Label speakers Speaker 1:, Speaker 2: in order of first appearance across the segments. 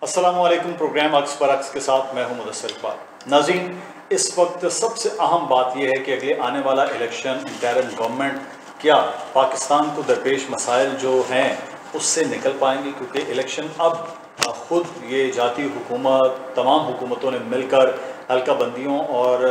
Speaker 1: अस्सलामुअलैकुम। प्रोग्राम अक्स पर अक्स के साथ मैं हूं मुदस्सिर इकबाल। नाज़रीन, इस वक्त सबसे अहम बात यह है कि अगले आने वाला इलेक्शन इंटरिम गवर्नमेंट क्या पाकिस्तान को दरपेश मसाइल जो हैं उससे निकल पाएंगे, क्योंकि इलेक्शन अब ख़ुद ये जाती हुकूमत तमाम हुकूमतों ने मिलकर हल्का बंदियों और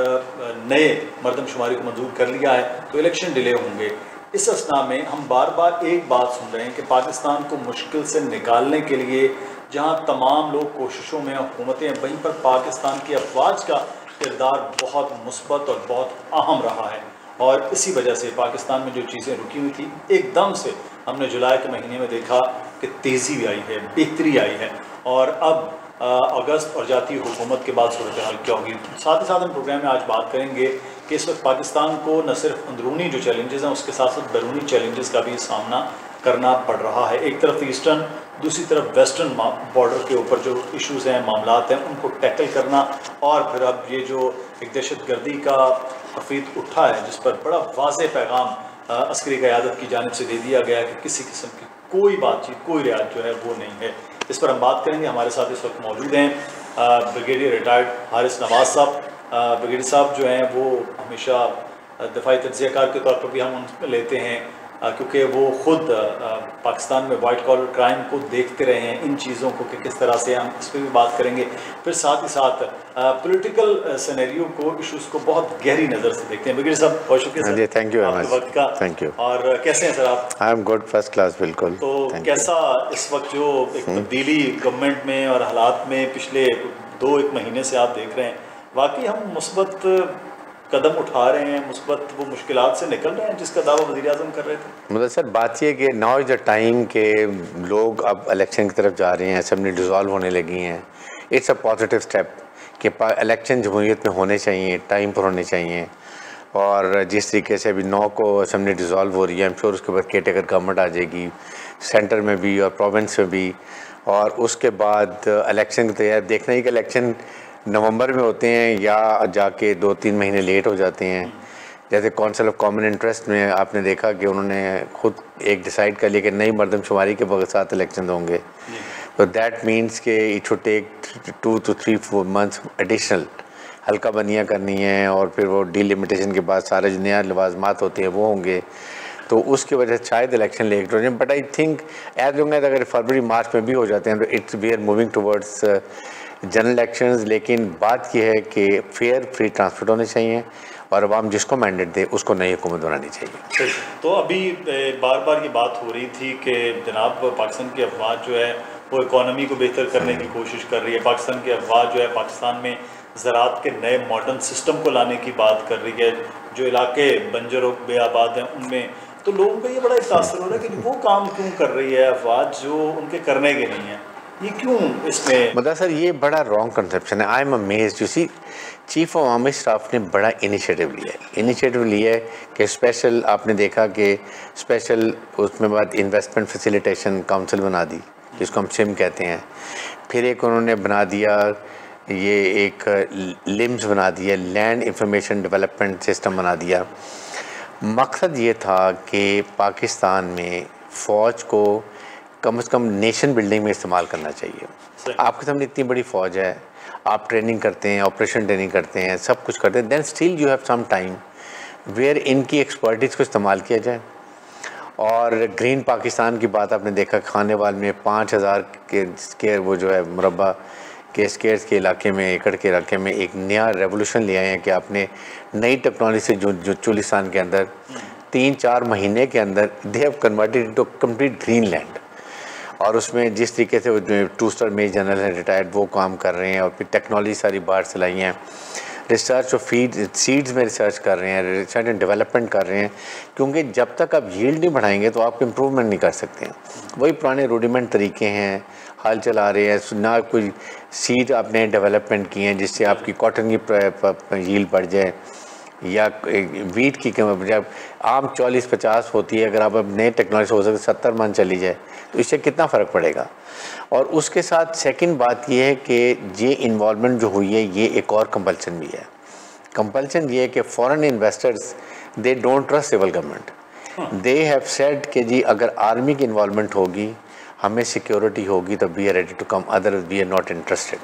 Speaker 1: नए मरदमशुमारी को मंजूर कर लिया है, तो इलेक्शन डिले होंगे। इस असना में हम बार बार एक बात सुन रहे हैं कि पाकिस्तान को मुश्किल से निकालने के लिए जहां तमाम लोग कोशिशों में हुकूमतें, वहीं पर पाकिस्तान की अफवाज का किरदार बहुत मुस्बत और बहुत अहम रहा है। और इसी वजह से पाकिस्तान में जो चीज़ें रुकी हुई थी, एकदम से हमने जुलाई के महीने में देखा कि तेज़ी भी आई है, बेहतरी आई है। और अब अगस्त और जाती हुकूमत के बाद सूरत हाल क्या होगी। साथ ही साथ हम प्रोग्राम में आज बात करेंगे कि इस वक्त पाकिस्तान को न सिर्फ अंदरूनी जो चैलेंजेस हैं उसके साथ साथ बैरूनी चैलेंजेस का भी सामना करना पड़ रहा है। एक तरफ ईस्टर्न, दूसरी तरफ वेस्टर्न बॉर्डर के ऊपर जो इश्यूज़ हैं, मामलात हैं, उनको टैकल करना। और फिर अब ये जो एक दहशतगर्दी का खफीत उठा है, जिस पर बड़ा वाज़ेह पैगाम अस्करी क़यादत की जानिब से दे दिया गया कि किसी किस्म की कोई बातचीत, कोई रियायत जो है वो नहीं है। इस पर हम बात करेंगे। हमारे साथ इस वक्त मौजूद हैं ब्रिगेडियर रिटायर्ड हारिस नवाज साहब। ब्रिगेडियर साहब जो हैं वो हमेशा दफाई तज्ज़ियाकार के तौर पर भी हम उन लेते हैं, क्योंकि वो ख़ुद पाकिस्तान में वाइट कॉलर क्राइम को देखते रहे हैं, इन चीज़ों को कि किस तरह से, हम इस पर भी बात करेंगे। फिर साथ ही साथ पॉलिटिकल सिनेरियो को, इशूज़ को बहुत गहरी नज़र से देखते हैं। ब्रिगेडियर साहब बहुत शुक्रिया सर,
Speaker 2: थैंक यू
Speaker 1: आपके वक्त का।
Speaker 2: Thank you.
Speaker 1: और कैसे हैं सर आप?
Speaker 2: I am good, first class, बिल्कुल।
Speaker 1: तो कैसा इस वक्त जो एक तब्दीली गवर्नमेंट में और हालात में पिछले 2-1 महीने से आप देख रहे हैं, वाकई हम मुस्बत कदम उठा रहे हैं, मुस्बत वो मुश्किलात से निकल रहे हैं जिसका दावा वज़ीर आज़म कर रहे थे?
Speaker 2: मतलब सर बात ये कि नाउ इज़ द टाइम के लोग अब इलेक्शन की तरफ जा रहे हैं, असेंबली डिज़ोल्व होने लगी हैं। इट्स अ पॉजिटिव स्टेप कि इलेक्शन जमहूरियत में होने चाहिए, टाइम पर होने चाहिए। और जिस तरीके से अभी 9 को असेंबली डिज़ोल्व हो रही है, आई एम श्योर उसके बाद केयर टेकर गवर्नमेंट आ जाएगी, सेंटर में भी और प्रोविंस में भी। और उसके बाद इलेक्शन की तैयारी देखना ही कि इलेक्शन नवंबर में होते हैं या जाके 2-3 महीने लेट हो जाते हैं। जैसे काउंसिल ऑफ कॉमन इंटरेस्ट में आपने देखा कि उन्होंने खुद एक डिसाइड कर लिया कि नई मरदमशुमारी के साथ इलेक्शन होंगे। तो दैट मीन्स कि it should take 2 to 3-4 months additional हल्का बनियाँ करनी है, और फिर वो डीलिमिटेशन के बाद सारे जो नया लवाजमात होते हैं वो होंगे। तो उसकी वजह से शायद इलेक्शन लेट हो जाए। But I think as long as अगर फरवरी मार्च में भी हो जाते हैं तो it's we are moving towards general elections. लेकिन बात यह है कि फेयर फ्री ट्रांसपोर्ट होने चाहिए और अवाम जिसको मैंडेट दे उसको नई हुकूमत बनानी चाहिए।
Speaker 1: तो अभी बार बार ये बात हो रही थी कि जनाब पाकिस्तान की अफवाज जो है वो इकॉनमी को बेहतर करने की कोशिश कर रही है। पाकिस्तान की अफवाज जो है पाकिस्तान में ज़राअत के नए मॉडर्न सिस्टम को लाने की बात कर रही है। जो इलाके बंजर और बेआबाद हैं उनमें तो लोगों को ये बड़ा तासर हो रहा है कि वो काम क्यों कर रही है अफवाज जो उनके करने के नहीं है, ये क्यों इसमें?
Speaker 2: मतलब सर ये बड़ा रॉन्ग कंसेप्शन है। I am amazed. You see chief of army staff ने बड़ा इनिशिएटिव लिया है कि स्पेशल, आपने देखा कि स्पेशल उसमें बाद इन्वेस्टमेंट फैसिलिटेशन काउंसिल बना दी, जिसको हम सिम कहते हैं। फिर एक उन्होंने बना दिया, ये एक लिम्स बना दिया, लैंड इंफॉर्मेशन डेवलपमेंट सिस्टम बना दिया। मकसद ये था कि पाकिस्तान में फ़ौज को कम से कम नेशन बिल्डिंग में इस्तेमाल करना चाहिए। आपके सामने इतनी बड़ी फ़ौज है, आप ट्रेनिंग करते हैं, ऑपरेशन ट्रेनिंग करते हैं, सब कुछ करते हैं, then still you have some time where इनकी एक्सपर्टीज़ को इस्तेमाल किया जाए। और ग्रीन पाकिस्तान की बात आपने देखा, खानेवाल में 5000 के स्केयर वो जो है मुरबा के स्केयर्स के इलाके में, एकड़ के इलाके में एक नया रेवोल्यूशन ले आए हैं कि आपने नई टेक्नोलॉजी से जो चुलिस्तान के अंदर 3-4 महीने के अंदर they have converted into complete green land. और उसमें जिस तरीके से वो 2 स्टार मेजर जनरल हैं रिटायर्ड, वो काम कर रहे हैं। और फिर टेक्नोलॉजी सारी बाहर से लाई हैं, रिसर्च और सीड्स में रिसर्च कर रहे हैं, रिसर्च एंड डेवलपमेंट कर रहे हैं। क्योंकि जब तक आप यील्ड नहीं बढ़ाएंगे तो आप इम्प्रूवमेंट नहीं कर सकते हैं। वही पुराने रूडिमेंट तरीके हैं, हाल चला रहे हैं ना। कोई सीड आपने डेवलपमेंट की हैं जिससे आपकी कॉटन की यील्ड बढ़ जाए, या वीट की जब आम 40-50 होती है, अगर आप अब नए टेक्नोलॉजी हो सकते 70 मन चली जाए तो इससे कितना फ़र्क पड़ेगा। और उसके साथ सेकंड बात ये है कि ये इन्वॉल्वमेंट जो हुई है ये एक और कंपल्सन भी है। कंपल्सन ये है कि foreign investors they don't trust civil government. They have said कि जी अगर आर्मी की इन्वॉल्वमेंट होगी हमें सिक्योरिटी होगी तो we are ready to come, otherwise we are not interested.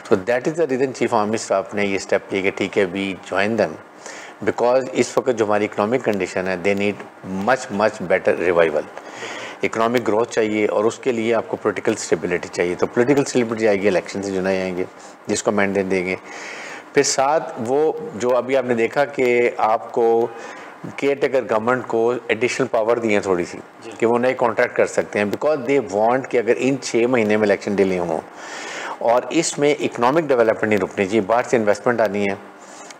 Speaker 2: So that is the reason chief army staff ने ये स्टेप लिया कि ठीक है वी जॉइन देम, बिकॉज इस वक्त जो हमारी इकोनॉमिक कंडीशन है they need much better revival. Economic growth चाहिए और उसके लिए आपको पॉलिटिकल स्टेबिलिटी चाहिए। तो पॉलिटिकल स्टेबिलिटी आएगी, इलेक्शन से चुनाए आएंगे जिसको मैंडेट देंगे। फिर साथ वो जो अभी आपने देखा कि आपको केयर टेकर गवर्नमेंट को एडिशनल पावर दी है थोड़ी सी कि वो नए कॉन्ट्रैक्ट कर सकते हैं, बिकॉज दे वांट कि अगर इन 6 महीने में इलेक्शन डिले हों और इसमें इकोनॉमिक डेवलपमेंट नहीं रुकनी चाहिए, बाहर से इन्वेस्टमेंट आनी है,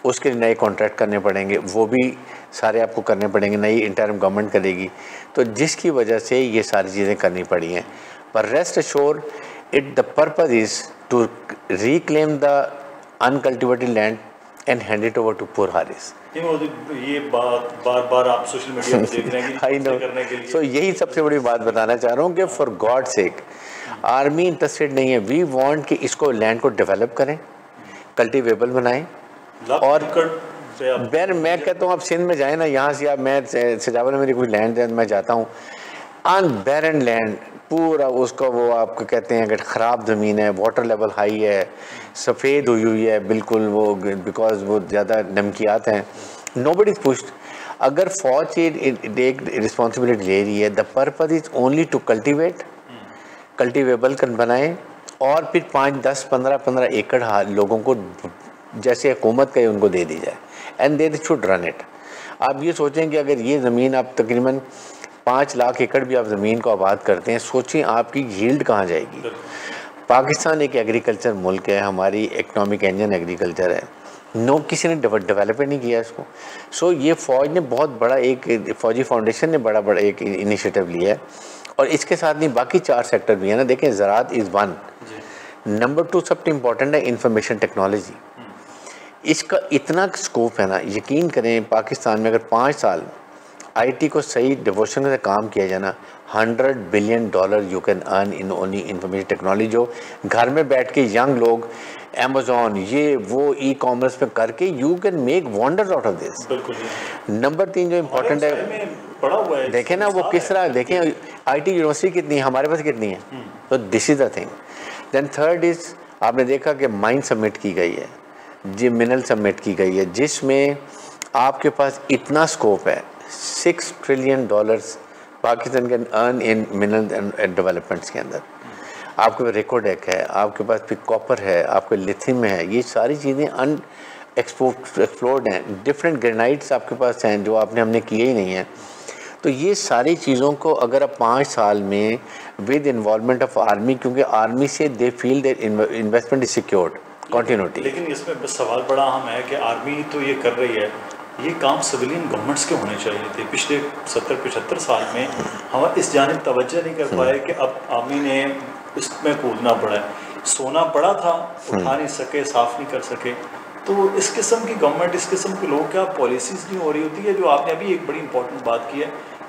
Speaker 2: उसके लिए नए कॉन्ट्रैक्ट करने पड़ेंगे, वो भी सारे आपको करने पड़ेंगे, नई इंटरिम गवर्नमेंट करेगी, तो जिसकी वजह से ये सारी चीज़ें करनी पड़ी हैं। पर rest assure it the purpose is to reclaim the uncultivated land and hand it over to poor हारिस।
Speaker 1: ये बात बार आप सोशल मीडिया पे देख रहे हैं कि करने के लिए।
Speaker 2: सो यही सबसे बड़ी बात बताना चाह रहा हूँ कि for God sake army interested नहीं है, वी वांट कि इसको लैंड को डेवलप करें, कल्टिवेबल बनाएं। और मैं कहता हूँ आप सिंध में जाए ना, यहाँ से आप, मैं सजावल में मेरी कोई लैंड है, मैं जाता हूँ अनबैरन लैंड पूरा, उसको वो आपको कहते हैं कि ख़राब ज़मीन है, वाटर लेवल हाई है, सफ़ेद हुई हुई है बिल्कुल वो, बिकॉज वो ज़्यादा नमकियात हैं, नोबडी इज़ पुश्ड। अगर फौज एक रिस्पॉन्सिबिलिटी ले रही है, the purpose is only to cultivate, cultivable बनाएं और फिर 5, 10, 15 एकड़ लोगों को जैसे हुकूमत का उनको दे दी जाए, and they should run it. आप ये सोचें कि अगर ये ज़मीन आप तकरीबन 5 लाख एकड़ भी आप ज़मीन को आबाद करते हैं, सोचें आपकी यील्ड कहाँ जाएगी। पाकिस्तान एक एग्रीकल्चर मुल्क है, हमारी इकनॉमिक इंजन एग्रीकल्चर है, किसी ने डेवलप नहीं किया इसको। सो ये फ़ौज ने बहुत बड़ा एक फ़ौजी फाउंडेशन ने बड़ा एक इनिशिएटिव लिया है, और इसके साथ नहीं बाकी 4 सेक्टर भी है ना। देखें ज़राअत इज़ 1, नंबर 2 सबसे इम्पॉर्टेंट है इंफॉर्मेशन टेक्नोलॉजी। इसका इतना स्कोप है ना, यकीन करें पाकिस्तान में अगर 5 साल आईटी को सही डिवोशन से काम किया जाए ना, $100 billion you can earn in only information technology. जो घर में बैठ के यंग लोग अमेज़ॉन ये वो ई कॉमर्स में करके you can make wonders out of this. Number 3 जो इम्पोर्टेंट है, देखें ना वो किस तरह, देखें आईटी यूनिवर्सिटी कितनी है, हमारे पास कितनी है, तो this is the thing. Then third is आपने देखा कि माइन सबमिट की गई है, जी मिनरल सबमिट की गई है, जिसमें आपके पास इतना स्कोप है, $6 trillion Pakistan can earn in mineral and developments के अंदर। आपके पास रिकोडेक है, आपके पास फिर कॉपर है, आपके लिथियम है, ये सारी चीज़ें एक्सप्लोर्ड हैं, डिफरेंट ग्रेनाइट्स आपके पास हैं जो हमने किए ही नहीं हैं। तो ये सारी चीज़ों को अगर आप 5 साल में विद इन्वॉल्वमेंट ऑफ आर्मी, क्योंकि आर्मी से they feel their investment is secured continuity.
Speaker 1: लेकिन इसमें बस सवाल बड़ा अहम है कि आर्मी तो ये कर रही है, ये काम सिविलियन गवर्नमेंट्स के होने चाहिए थे। पिछले 70-75 साल में हम इस जानिब तवज्जो नहीं कर पाए कि अब आर्मी ने इसमें कूदना पड़ा है, सोना पड़ा था उठा नहीं सके, साफ़ नहीं कर सके। तो इस किस्म की गवर्नमेंट, इस किस्म के लोग, क्या पॉलिसीज़ नहीं हो रही होती है? जो आपने अभी एक बड़ी इंपॉर्टेंट बात की है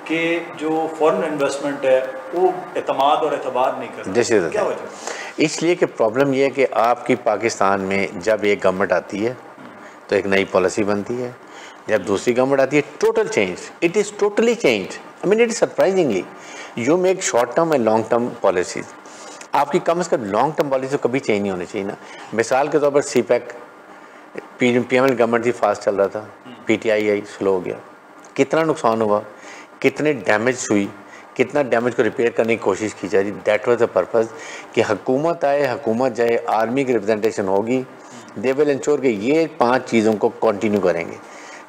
Speaker 1: कि जो फॉरेन इन्वेस्टमेंट है वो एतमाद और एतबार नहीं करती, क्या वजह?
Speaker 2: इसलिए कि प्रॉब्लम ये है कि आपकी पाकिस्तान में जब एक गवर्नमेंट आती है तो एक नई पॉलिसी बनती है, जब दूसरी गवर्नमेंट आती है total change, it is totally change. I mean it is surprisingly you make short term and long term policies. आपकी कम से कम लॉन्ग टर्म पॉलिसी कभी चेंज नहीं होनी चाहिए ना। मिसाल के तौर पर सीपैक पीएमएल गवर्नमेंट थी, फास्ट चल रहा था, पीटीआई आई स्लो हो गया, कितना नुकसान हुआ, कितने डैमेज हुई, कितना डैमेज को रिपेयर करने की कोशिश की जा रही। दैट वाज द पर्पज़ कि हुकूमत आए, हुकूमत जाए, आर्मी की रिप्रेजेंटेशन होगी, दे विल इंश्योर कि ये 5 चीज़ों को कंटिन्यू करेंगे।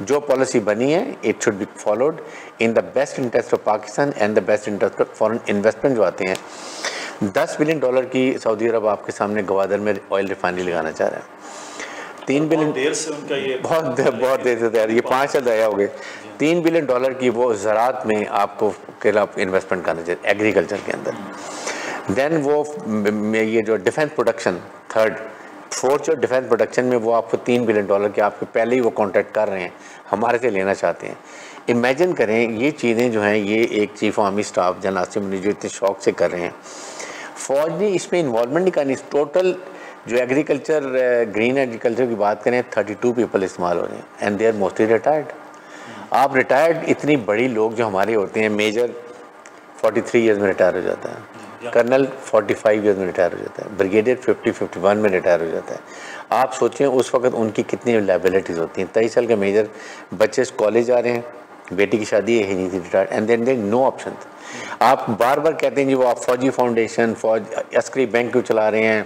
Speaker 2: जो पॉलिसी बनी है it should be followed in the best interest of Pakistan and the best interest of foreign investment जो आते हैं। $10 बिलियन की सऊदी अरब आपके सामने गवादर में ऑयल रिफाइनरी लगाना चाह रहा है। 3 बिलियन
Speaker 1: देर से उनका ये
Speaker 2: बहुत देर से तैयार, ये 5 साल दया हो गए। $3 बिलियन की वो ज़राअत में आपको इन्वेस्टमेंट करना चाहिए एग्रीकल्चर के अंदर। देन वो ये जो डिफेंस प्रोडक्शन, फोर्थ जो डिफेंस प्रोडक्शन में वो आपको $3 बिलियन के आपको पहले ही वो कॉन्ट्रैक्ट कर रहे हैं, हमारे से लेना चाहते हैं। इमेजिन करें ये चीज़ें जो हैं, ये एक chief army staff general Asim Munir जो इतने शौक से कर रहे हैं, फ़ौज ने इसमें इन्वॉल्वमेंट नहीं करनी। टोटल जो एग्रीकल्चर ग्रीन एग्रीकल्चर की बात करें 32 पीपल इस्तेमाल हो रहे हैं and they are mostly retired. आप रिटायर्ड इतनी बड़ी लोग जो हमारे होते हैं, मेजर 43 ईयर्स में रिटायर हो जाता है, कर्नल 45 ईयर्स में रिटायर हो जाता है, ब्रिगेडियर 51 में रिटायर हो जाता है। आप सोचें उस वक्त उनकी कितनी लाइबिलिटीज़ होती हैं। 23 साल के मेजर बच्चे कॉलेज जा रहे हैं, बेटी की शादी है, he retired and then there no option. आप बार बार कहते हैं जी वो आप फौजी फाउंडेशन, फौज अस्करी बैंक क्यों चला रहे हैं,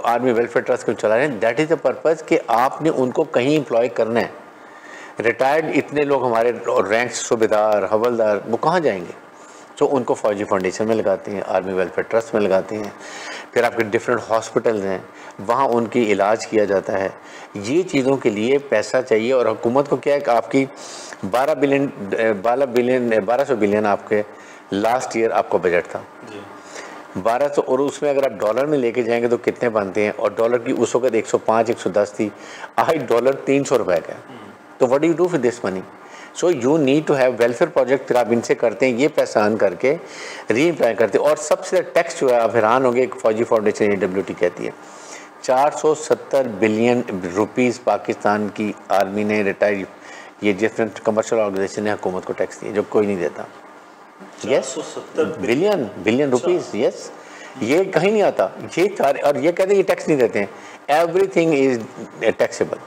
Speaker 2: आर्मी वेलफेयर ट्रस्ट क्यों चला रहे हैं? दैट इज़ द पर्पज़ कि आपने उनको कहीं एम्प्लॉय करना है। रिटायर्ड इतने लोग हमारे रैंक सूबेदार, हवलदार, वो कहाँ जाएंगे? तो उनको फौजी फाउंडेशन में लगाते हैं, आर्मी वेलफेयर ट्रस्ट में लगाते हैं, फिर आपके डिफरेंट हॉस्पिटल्स हैं, वहाँ उनकी इलाज किया जाता है। ये चीज़ों के लिए पैसा चाहिए और हुकूमत को क्या है कि आपकी 1200 बिलियन आपके लास्ट ईयर आपका बजट था 1200, और उसमें अगर आप डॉलर में लेके जाएंगे तो कितने बनते हैं? और डॉलर की उस वक्त 105 110 थी, आज डॉलर 300 रुपए का है। तो what do you do with this money? So you need to have welfare project. फिर आप इनसे करते हैं, ये पैसा अर्न करके री एम्प्लॉय करते हैं। और सबसे टैक्स जो है, आप हैरान होंगे, एक फौजी फाउंडेशन AWT कहती है 470 बिलियन रुपीज़ पाकिस्तान की आर्मी ने रिटायर, ये डिफरेंट कमर्शियल ऑर्गेनाइजेशन ने हुकूमत को टैक्स दिया जो कोई नहीं देता। यस, बिलियन रुपीज़, यस, ये कहीं नहीं आता। ये और ये कहते हैं ये टैक्स नहीं देते हैं, एवरीथिंग इज टैक्सेबल।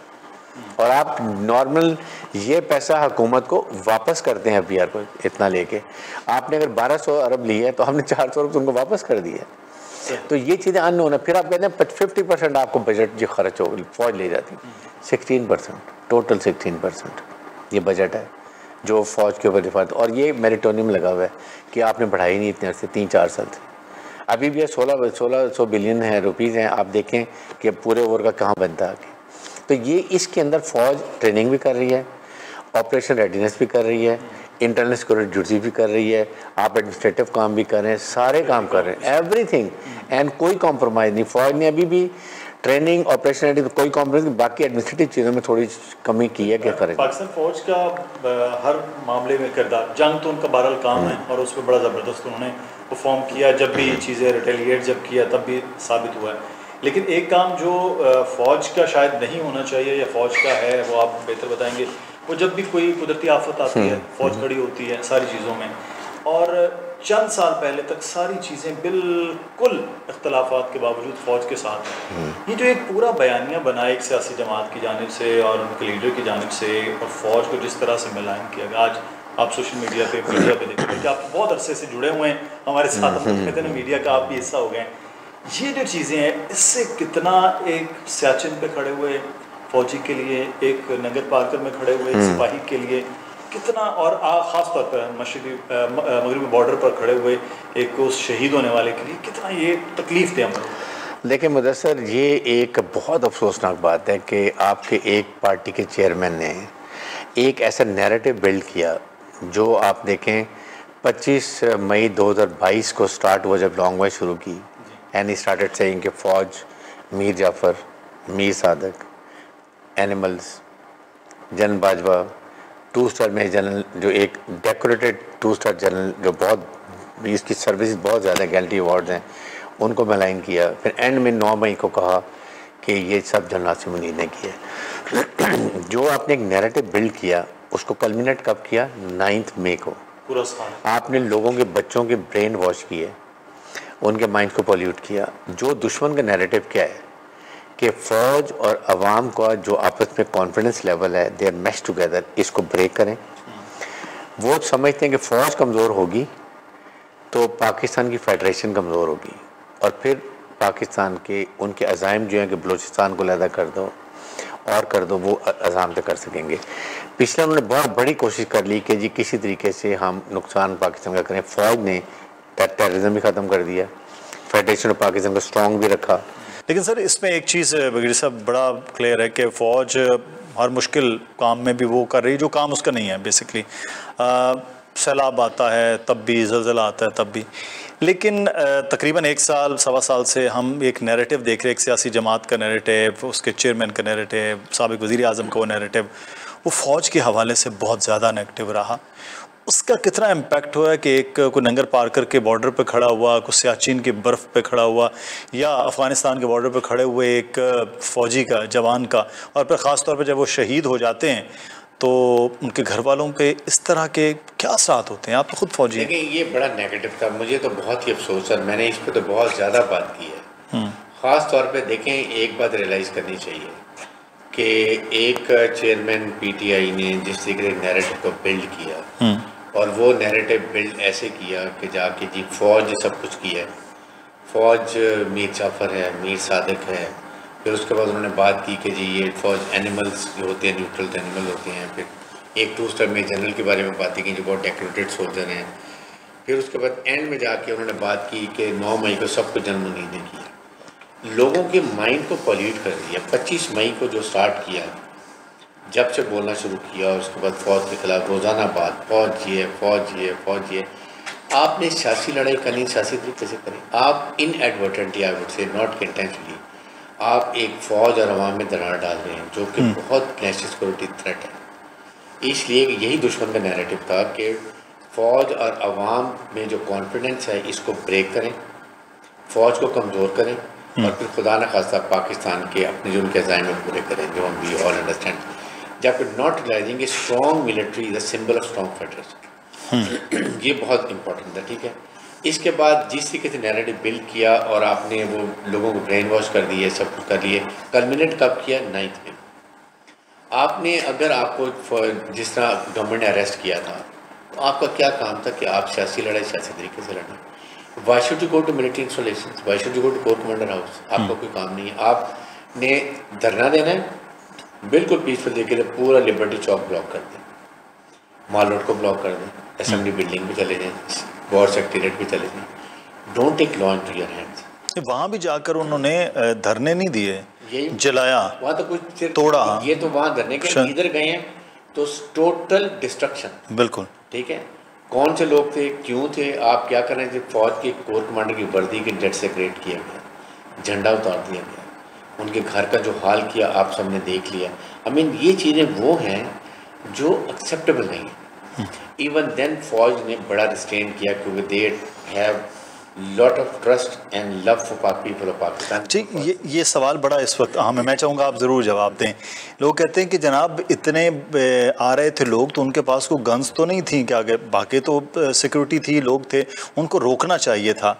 Speaker 2: और आप नॉर्मल ये पैसा हुकूमत को वापस करते हैं FBR को इतना लेके। आपने अगर 1200 अरब ली है तो हमने 400 अरब तुमको वापस कर दिया। तो ये चीज़ें अन होना। फिर आप कहते हैं 50% आपको बजट जो खर्च हो फौज ले जाती है, 16%, टोटल 16% ये बजट है जो फौज के ऊपर डिफाल्ट। और ये मेरिटोनियम लगा हुआ है कि आपने बढ़ाई नहीं इतने से 3-4 साल से। अभी भी 1600 बिलियन है रुपीज़ हैं। आप देखें कि पूरे ओवर का कहाँ बनता है आगे। तो ये इसके अंदर फ़ौज ट्रेनिंग भी कर रही है, ऑपरेशन रेडीनेस भी कर रही है, इंटरनल सिक्योरिटी ड्यूटी भी कर रही है, आप एडमिनिस्ट्रेटिव काम भी कर रहे हैं, सारे काम कर रहे हैं, एवरीथिंग, एंड कोई कॉम्प्रोमाइज़ नहीं। फ़ौज ने अभी भी ट्रेनिंग, ऑपरेशन रेडीनेस कोई कॉम्प्रोमाइज़, बाकी एडमिनिस्ट्रेटिव चीज़ों में थोड़ी कमी की है। क्या करें?
Speaker 1: पाकिस्तान फ़ौज का हर मामले में किरदार, जंग तो उनका बहरहाल काम है और उस पर बड़ा ज़बरदस्त उन्होंने परफॉर्म किया। जब भी चीज़ें रिटेलिएट जब किया तब भी साबित हुआ है। लेकिन एक काम जो फ़ौज का शायद नहीं होना चाहिए या फ़ौज का है, वो आप बेहतर बताएंगे, वो जब भी कोई कुदरती आफत आती है फ़ौज खड़ी होती है सारी चीज़ों में। और चंद साल पहले तक सारी चीज़ें बिल्कुल इख्तलाफात के बावजूद फ़ौज के साथ हैं। ये जो एक पूरा बयानिया बना एक सियासी जमात की जानिब से और उनके लीडर की जानिब से, और फ़ौज को जिस तरह से मिलान किया गया, आज आप सोशल मीडिया पे देखते कि आप बहुत अरसे से जुड़े हुए हैं हमारे साथ, हम कहते हैं मीडिया का आप भी हिस्सा हो गए हैं। ये जो चीज़ें हैं, इससे कितना एक सियाचिन पे खड़े हुए फ़ौजी के लिए, एक नंगर पार्कर में खड़े हुए एक सिपाही के लिए कितना, और ख़ास तौर पर मगरबी बॉर्डर पर खड़े हुए एक उस शहीद होने वाले के लिए कितना ये तकलीफ़ थे हम।
Speaker 2: देखिए मुदस्सर, ये एक बहुत अफसोसनाक बात है कि आपके एक पार्टी के चेयरमैन ने एक ऐसा नैरेटिव बिल्ड किया जो आप देखें 25 मई 2022 को स्टार्ट हुआ जब लॉन्ग मार्च शुरू की, एंड ही स्टार्टेड सेइंग कि फ़ौज, Mir Jafar, Mir Sadiq, animals, general Bajwa, 2 star में जनरल, जो एक डेकोरेटेड 2 स्टार जनरल जो बहुत इसकी सर्विस बहुत ज़्यादा गैलेंटी अवार्ड्स हैं, उनको मलाइन किया। फिर एंड में 9 मई को कहा कि ये सब जनरल आसिम मुनीर ने किया। जो आपने एक नैरेटिव बिल्ड किया उसको कल्मिनेट कब किया? 9 मई को।
Speaker 1: पूरा साल
Speaker 2: आपने लोगों के बच्चों के ब्रेन वॉश किए, उनके माइंड को पॉल्यूट किया। जो दुश्मन का नैरेटिव क्या है कि फ़ौज और अवाम का जो आपस में कॉन्फिडेंस लेवल है, दे आर मैश टुगेदर, इसको ब्रेक करें। वो समझते हैं कि फ़ौज कमज़ोर होगी तो पाकिस्तान की फेडरेशन कमज़ोर होगी, और फिर पाकिस्तान के उनके अज़ाइम जो हैं कि बलूचिस्तान को अलहदा कर दो और कर दो, वो अज़ाम पे कर सकेंगे। पिछले उन्होंने बहुत बड़ी कोशिश कर ली कि जी किसी तरीके से हम नुकसान पाकिस्तान का करें। फ़ौज ने टेररिज्म भी ख़त्म कर दिया, फेडरेशन ऑफ पाकिस्तान को स्ट्रॉन्ग भी रखा।
Speaker 1: लेकिन सर इसमें एक चीज़ ब्रिगेडियर साहब बड़ा क्लियर है कि फ़ौज हर मुश्किल काम में भी वो कर रही है जो काम उसका नहीं है। बेसिकली सैलाब आता है तब भी, ज़लज़ला आता है तब भी। लेकिन तकरीबन 1 साल सवा साल से हम एक नैरेटिव देख रहे हैं, एक सियासी जमात का नैरेटिव, उसके चेयरमैन का नैरेटिव, साबिक़ वज़ीर आज़म का वो नैरेटिव, वो फ़ौज के हवाले से बहुत ज़्यादा नेगेटिव रहा। उसका कितना इम्पैक्ट हुआ है कि एक कोई नंगर पार्कर के बॉर्डर पे खड़ा हुआ, कोई सियाचिन की बर्फ़ पे खड़ा हुआ, या अफ़गानिस्तान के बॉर्डर पे खड़े हुए एक फ़ौजी का, जवान का, और फिर ख़ास तौर पे जब वो शहीद हो जाते हैं तो उनके घर वालों पे इस तरह के क्या असरात होते हैं? आप तो खुद फौजी हैं।
Speaker 2: देखिए ये बड़ा नेगेटिव था, मुझे तो बहुत ही अफसोस है, मैंने इस पर तो बहुत ज़्यादा बात की है। ख़ास तौर पे देखें, एक बात रियलाइज़ करनी चाहिए कि एक चेयरमैन पीटीआई ने जिस तरीके से नैरेटिव को बिल्ड किया, और वो नैरेटिव बिल्ड ऐसे किया कि जाके जी फ़ौज सब कुछ किया है, फ़ौज मीर जाफ़र है, मीर सादिक है, फिर उसके बाद उन्होंने बात की कि जी ये फ़ौज एनिमल्स जो होते हैं, न्यूट्रल एनिमल होते हैं, फिर एक टू स्टार में जनरल के बारे में बातें की जो बहुत डेकोरेटेड सोल्जर हैं, फिर उसके बाद एंड में जाके उन्होंने बात की कि 9 मई को सबको जन्म उम्मीदें की, लोगों के माइंड को पॉल्यूट कर दिया। 25 मई को जो स्टार्ट किया, जब से बोलना शुरू किया, और उसके बाद फ़ौज के खिलाफ रोज़ाना बात, फ़ौज ये है, फ़ौज ये है, फ़ौज ये। आपने सियासी लड़ाई करनी सियासी तरीके से करें, आप inadvertently, I would say not intentionally, आप एक फ़ौज और अवाम में दरार डाल रहे हैं जो कि बहुत नेशनल सिक्योरिटी थ्रेट है। इसलिए यही दुश्मन का नैरेटिव था कि फ़ौज और अवाम में जो कॉन्फिडेंस है इसको ब्रेक करें, फ़ौज को कमज़ोर करें, और फिर खुदा न खास्ता पाकिस्तान के अपने जो उनके असाइनमेंट पूरे करें, जो हम वी ऑल अंडरस्टैंड, जबकि not realizing strong military is a symbol of strong federation. ये बहुत इंपॉर्टेंट था, ठीक है। इसके बाद जिस तरीके से नैरेटिव बिल्ड किया और आपने वो लोगों को ब्रेन वॉश कर दिए, सब कुछ कर लिए, कल्मिनेट कब किया? 9th में। आपने अगर आपको जिस तरह गवर्नमेंट ने अरेस्ट किया था, तो आपका क्या काम था कि आप सियासी लड़ाई सियासी तरीके से लड़ें? Why should you go to military installation, why should you go to corps commander house? आपका कोई काम नहीं है। आपने धरना देना है, बिल्कुल पीसफुल तरीके से पूरा लिबर्टी चौक ब्लॉक कर दें, माल रोड को ब्लॉक कर दें, असेंबली बिल्डिंग भी चले जाएँ, वॉर सेक्रेटेरिएट भी चले जाएँ। Don't take law into your hands.
Speaker 1: वहाँ भी जाकर उन्होंने धरने नहीं दिए, जलाया,
Speaker 2: वहाँ तो कुछ
Speaker 1: तोड़ा।
Speaker 2: ये तो वहाँ धरने के इधर गए हैं तो टोटल डिस्ट्रक्शन।
Speaker 1: बिल्कुल
Speaker 2: ठीक है। कौन से लोग थे, क्यों थे, आप क्या कर रहे हैं? जब फौज के कोर कमांडर की वर्दी के डेट सेक्रेट किया गया, झंडा उतार दिया गया, उनके घर का जो हाल किया आप सबने देख लिया। आई मीन ये चीज़ें वो हैं जो एक्सेप्टेबल नहीं है। इवन देन फौज ने बड़ा रिस्ट्रेन किया क्योंकि they have lot of trust and love for people of Pakistan.
Speaker 1: ठीक, ये सवाल बड़ा इस वक्त अहम है, मैं चाहूँगा आप ज़रूर जवाब दें। लोग कहते हैं कि जनाब इतने आ रहे थे लोग तो उनके पास कोई गन्स तो नहीं थी, क्या बाकी तो सिक्योरिटी थी, लोग थे, उनको रोकना चाहिए था।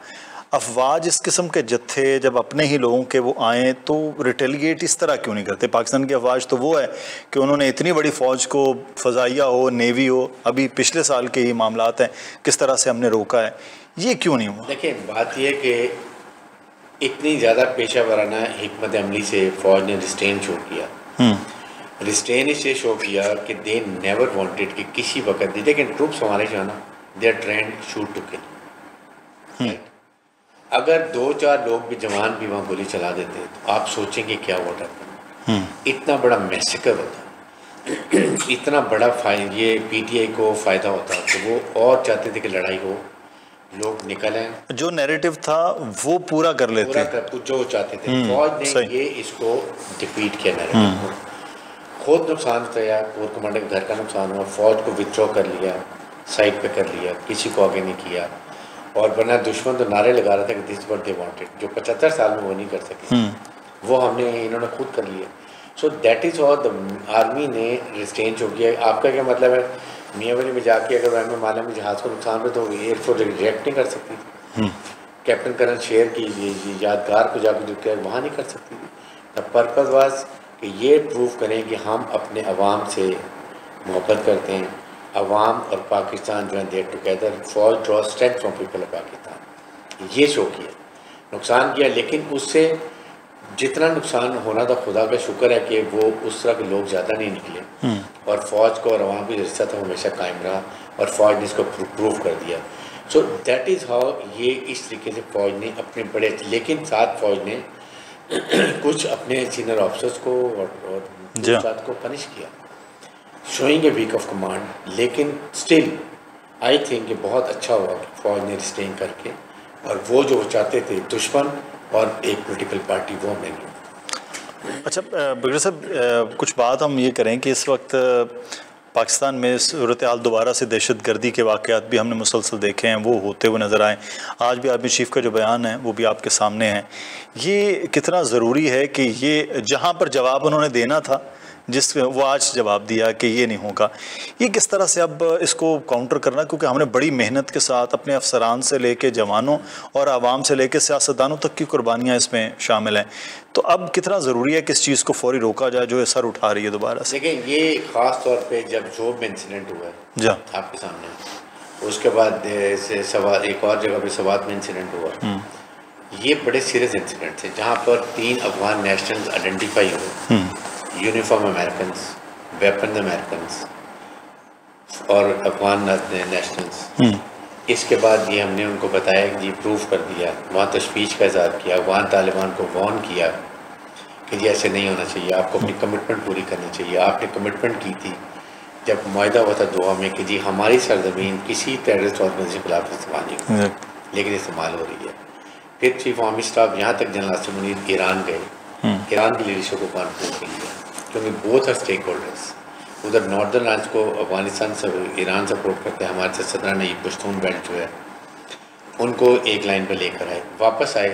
Speaker 1: अफवाज इस किस्म के जत्थे जब अपने ही लोगों के वो आएँ तो रिटेलिएट इस तरह क्यों नहीं करते? पाकिस्तान की अफवाज तो वो है कि उन्होंने इतनी बड़ी फ़ौज को, फ़ज़ाइया हो, नेवी हो, अभी पिछले साल के ही मामलात हैं, किस तरह से हमने रोका है, ये क्यों नहीं हुआ?
Speaker 2: देखिए बात यह कि इतनी ज़्यादा पेशा वराना हिकमत अमली से फ़ौज ने रिस्ट्रेन शो किया। रिस्ट्रेन इससे शो किया कि दे नेवर वांटेड कि किसी वक्त, लेकिन ट्रूप्स हमारे जो है ना, they are trained shoot to kill. अगर 2-4 लोग भी जवान भी वहाँ गोली चला देते तो आप सोचेंगे क्या होता। इतना बड़ा मैसेकर होता, इतना बड़ा ये पीटीआई को फ़ायदा होता, तो वो और चाहते थे कि लड़ाई हो, लोग निकलें, जो
Speaker 1: नैरेटिव था वो पूरा कर लेते,
Speaker 2: जो चाहते थे। फौज ने ये इसको डिफीट किया नैरेटिव को, खुद नुकसान किया, कोर कमांडर के घर का नुकसान हुआ, फौज को विथड्रॉ कर लिया, साइड पे कर लिया, किसी को आगे नहीं किया। और वरना दुश्मन तो नारे लगा रहा था कि दिस व्हाट दे वांटेड, जो 75 साल में वो नहीं कर सके, वो इन्होंने खुद कर लिया। सो that is all the army ने रिस्ट्रेन हो किया। आपका क्या मतलब है? मियाँवली में जाके अगर वह माला में जहाज़ को नुकसान हो तो एयरफोर्स रिएक्ट नहीं कर सकती थी। कैप्टन करन शेयर की यादगार को जाकर जो किया वहाँ नहीं कर सकती थी। द पर्पज़ वाज कि ये प्रूव करें कि हम अपने अवाम से मोहब्बत करते हैं, अवाम और पाकिस्तान जो है they're together, fall draw strength from people of Pakistan. ये शो किया, नुकसान किया, लेकिन उससे जितना नुकसान होना था खुदा का शुक्र है कि वो उस तरह के लोग ज़्यादा नहीं निकले, और फ़ौज को और अवाम की रिश्ता था हमेशा कायम रहा, और फ़ौज ने इसको प्रूव कर दिया। सो दैट इज़ हाउ ये इस तरीके से फ़ौज ने अपने बड़े, लेकिन साथ फ़ौज ने कुछ अपने सीनियर ऑफिसर्स को और साथ को पनिश किया, showing a weak of command. लेकिन स्टिल आई थिंक ये बहुत अच्छा हुआ कि फ़ौज ने रिस्ट्रेन करके, और वो जो चाहते थे दुश्मन और एक पॉलिटिकल पार्टी, वो हमें नहीं।
Speaker 1: अच्छा बगैर साहब, कुछ बात हम ये करें कि इस वक्त पाकिस्तान में सूरत हाल दोबारा से दहशत गर्दी के वाक़यात भी हमने मुसलसल देखे हैं, वो होते हुए नज़र आए। आज भी आर्मी चीफ़ का जो बयान है वो भी आपके सामने है। ये कितना ज़रूरी है कि ये जहाँ पर जवाब उन्होंने देना था जिस वो आज जवाब दिया कि ये नहीं होगा। ये किस तरह से अब इसको काउंटर करना, क्योंकि हमने बड़ी मेहनत के साथ अपने अफसरान से लेके जवानों और आवाम से लेके सियासतदानों तक की कुर्बानियाँ इसमें शामिल हैं, तो अब कितना ज़रूरी है कि इस चीज़ को फौरी रोका जाए जो सर उठा रही है दोबारा से।
Speaker 2: देखिए, ये ख़ास तौर पे जब जोब में इंसिडेंट हुआ है
Speaker 1: जी
Speaker 2: आपके सामने, उसके बाद से सवाल एक और जगह पे सवात में इंसिडेंट हुआ, ये बड़े सीरियस इंसिडेंट थे जहाँ पर 3 अफगान नेशनल्स आइडेंटिफाई हुए, यूनिफॉर्म अमेरिकन्स, वेपन अमेरिकन्स और अफगान नेशनल्स। इसके बाद ये हमने उनको बताया कि जी प्रूव कर दिया, वहाँ तशवीश का इज़हार किया, अफगान तालिबान को वार्न किया कि जी ऐसे नहीं होना चाहिए, आपको अपनी कमिटमेंट पूरी करनी चाहिए। आपने कमिटमेंट की थी जब मुआहदा हुआ था दोहा में कि जी हमारी सरजमीन किसी टेररिस्ट ऑर्गेनाइजेशन के खिलाफ इस्तेमाल नहीं होगी, लेकिन इस्तेमाल हो रही है। फिर चीफ आर्मी स्टाफ यहाँ तक जनरल आसिम मुनीर ईरान गए, ईरान की लीडरशिप को कॉन्फ्रेंस किया, क्योंकि बोथ आर स्टेक होल्डर्स। उधर नॉर्दर्न राज्य को अफगानिस्तान से ईरान सपोर्ट करते हैं, हमारे साथ 17 ने ये पश्तून बेल्ट जो है उनको एक लाइन पर लेकर आए, वापस आए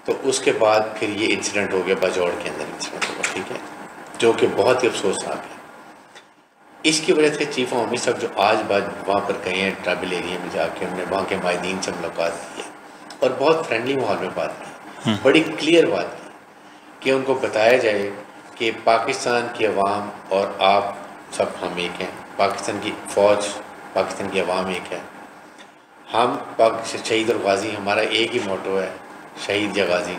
Speaker 2: तो उसके बाद फिर ये इंसिडेंट हो गया, बाजौड़ के अंदर इंसिडेंट हुआ, ठीक है, जो कि बहुत ही अफसोसनाक है। इसकी वजह से चीफ आर्मी साहब जो आज बाद वहाँ पर गए हैं ट्राइबल एरिया में जाके, हमने वहाँ के माहिदीन से मुलाकात की है और बहुत फ्रेंडली माहौल में बात की, बड़ी क्लियर बात की कि उनको बताया जाए कि पाकिस्तान की अवाम और आप सब हम एक हैं, पाकिस्तान की फ़ौज, पाकिस्तान की अवाम एक है, हम शहीद और गाजी, हमारा एक ही मोटो है, शहीद या गाजी,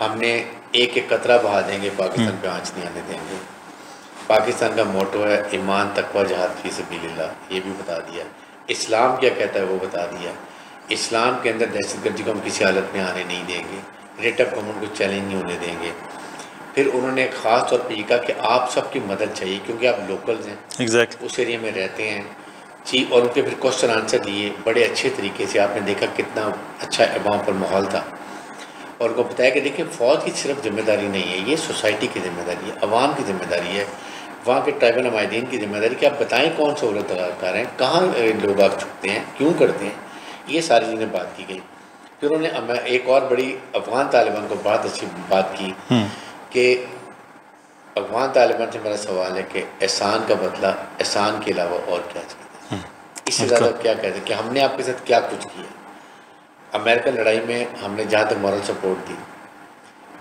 Speaker 2: हमने एक एक कतरा बहा देंगे, पाकिस्तान पे आँच नहीं आने देंगे। पाकिस्तान का मोटो है ईमान तकवा जहाद फी सबीलिल्लाह, ये भी बता दिया। इस्लाम क्या कहता है वो बता दिया। इस्लाम के अंदर दहशतगर्दी को हम किसी हालत में आने नहीं देंगे, रेट ऑफ कॉमन को चैलेंज नहीं होने देंगे। फिर उन्होंने ख़ास तौर पर ये कहा कि आप सबकी मदद चाहिए क्योंकि आप लोकल्स हैं,
Speaker 1: एग्जैक्ट
Speaker 2: उस एरिया में रहते हैं जी। और उनके फिर क्वेश्चन आंसर लिए बड़े अच्छे तरीके से, आपने देखा कितना अच्छा वहाँ पर माहौल था। और उनको बताया कि देखिए फ़ौज की सिर्फ जिम्मेदारी नहीं है, ये सोसाइटी की जिम्मेदारी है, अवाम की जिम्मेदारी है, वहाँ के ट्राइबल नुमाइंदीन की जिम्मेदारी कि आप बताएं कौन सहूलत कर हैं, कहाँ लोग आप छुपते हैं, क्यों करते हैं, ये सारी चीज़ें बात की गई। फिर उन्होंने एक और बड़ी अफगान तालिबान को बहुत अच्छी बात की कि अफगान तालिबान से मेरा सवाल है कि एहसान का बदला एहसान के अलावा और क्या चाहिए, इससे ज़्यादा क्या कहते हैं कि हमने आपके साथ क्या कुछ किया। अमेरिकन लड़ाई में हमने जहाँ तक मॉरल सपोर्ट दी।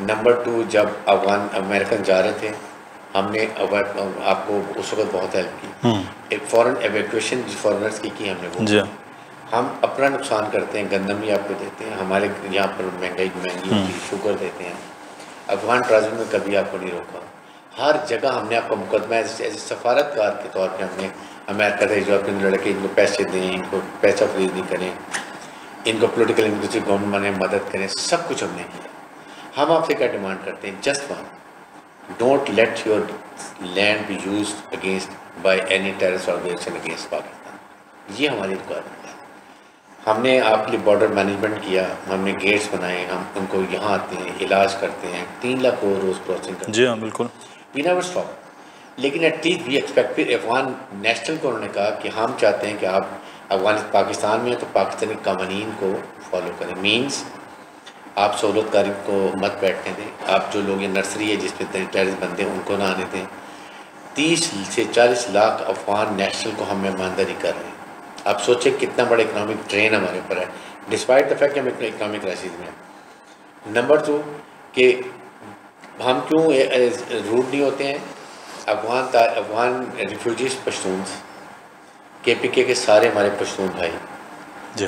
Speaker 2: नंबर 2, जब अफगान अमेरिकन जा रहे थे हमने आपको उस वक्त बहुत हेल्प की। एक फ़ॉरेन एवेक्यूएशन फॉरनर्स की हमने वो, हम अपना नुकसान करते हैं, गंदम भी आपको देते हैं, हमारे यहाँ पर महंगी होती है, शुगर देते हैं। अफगान ट्रांजिट में कभी आपको नहीं रोका, हर जगह हमने आपका मुकदमा एज सफारतकार के तौर पे हमने अमेरिका से जो अपने लड़के इनको पैसे दें, इनको पैसा फ्रीज नहीं करें, इनको पोलिटिकल इंक्लूसिव गवर्नमेंट में मदद करें, सब कुछ हमने किया। हम आपसे क्या डिमांड करते हैं, just one, don't let your land be used against by any terrorist organization against Pakistan, ये हमारी रिक्वायरमेंट है। हमने आपके लिए बॉर्डर मैनेजमेंट किया, हमने गेट्स बनाए, हम उनको यहाँ आते हैं, इलाज करते हैं, 3 लाख को रोज़ क्रॉसिंग करते हैं।
Speaker 1: जी हाँ बिल्कुल,
Speaker 2: वी नेवर स्टॉप। लेकिन एटलीस्ट वी एक्सपेक्ट, फिर अफगान नेशनल को उन्होंने कहा कि हम चाहते हैं कि आप पाकिस्तान में हैं तो पाकिस्तानी कानून को फॉलो करें, मीन्स आप सहूलतकारी को मत बैठने दें, आप जो लोग ये नर्सरी है जिसमें टेररिस्ट बनते हैं उनको ना आने दें। 30 से 40 लाख अफगान नेशनल को हम मेहमानदारी कर रहे हैं। आप सोचें कितना बड़ा इकोनॉमिक ड्रेन हमारे ऊपर है, डिस्पाइट द फैक्ट कि हम इकोनॉमिक क्राइसिस में हैं। नंबर 2 कि हम क्यों रूड नहीं होते हैं। अफगान रिफ्यूजीज पश्तून्स, KPK के सारे हमारे पश्तून भाई,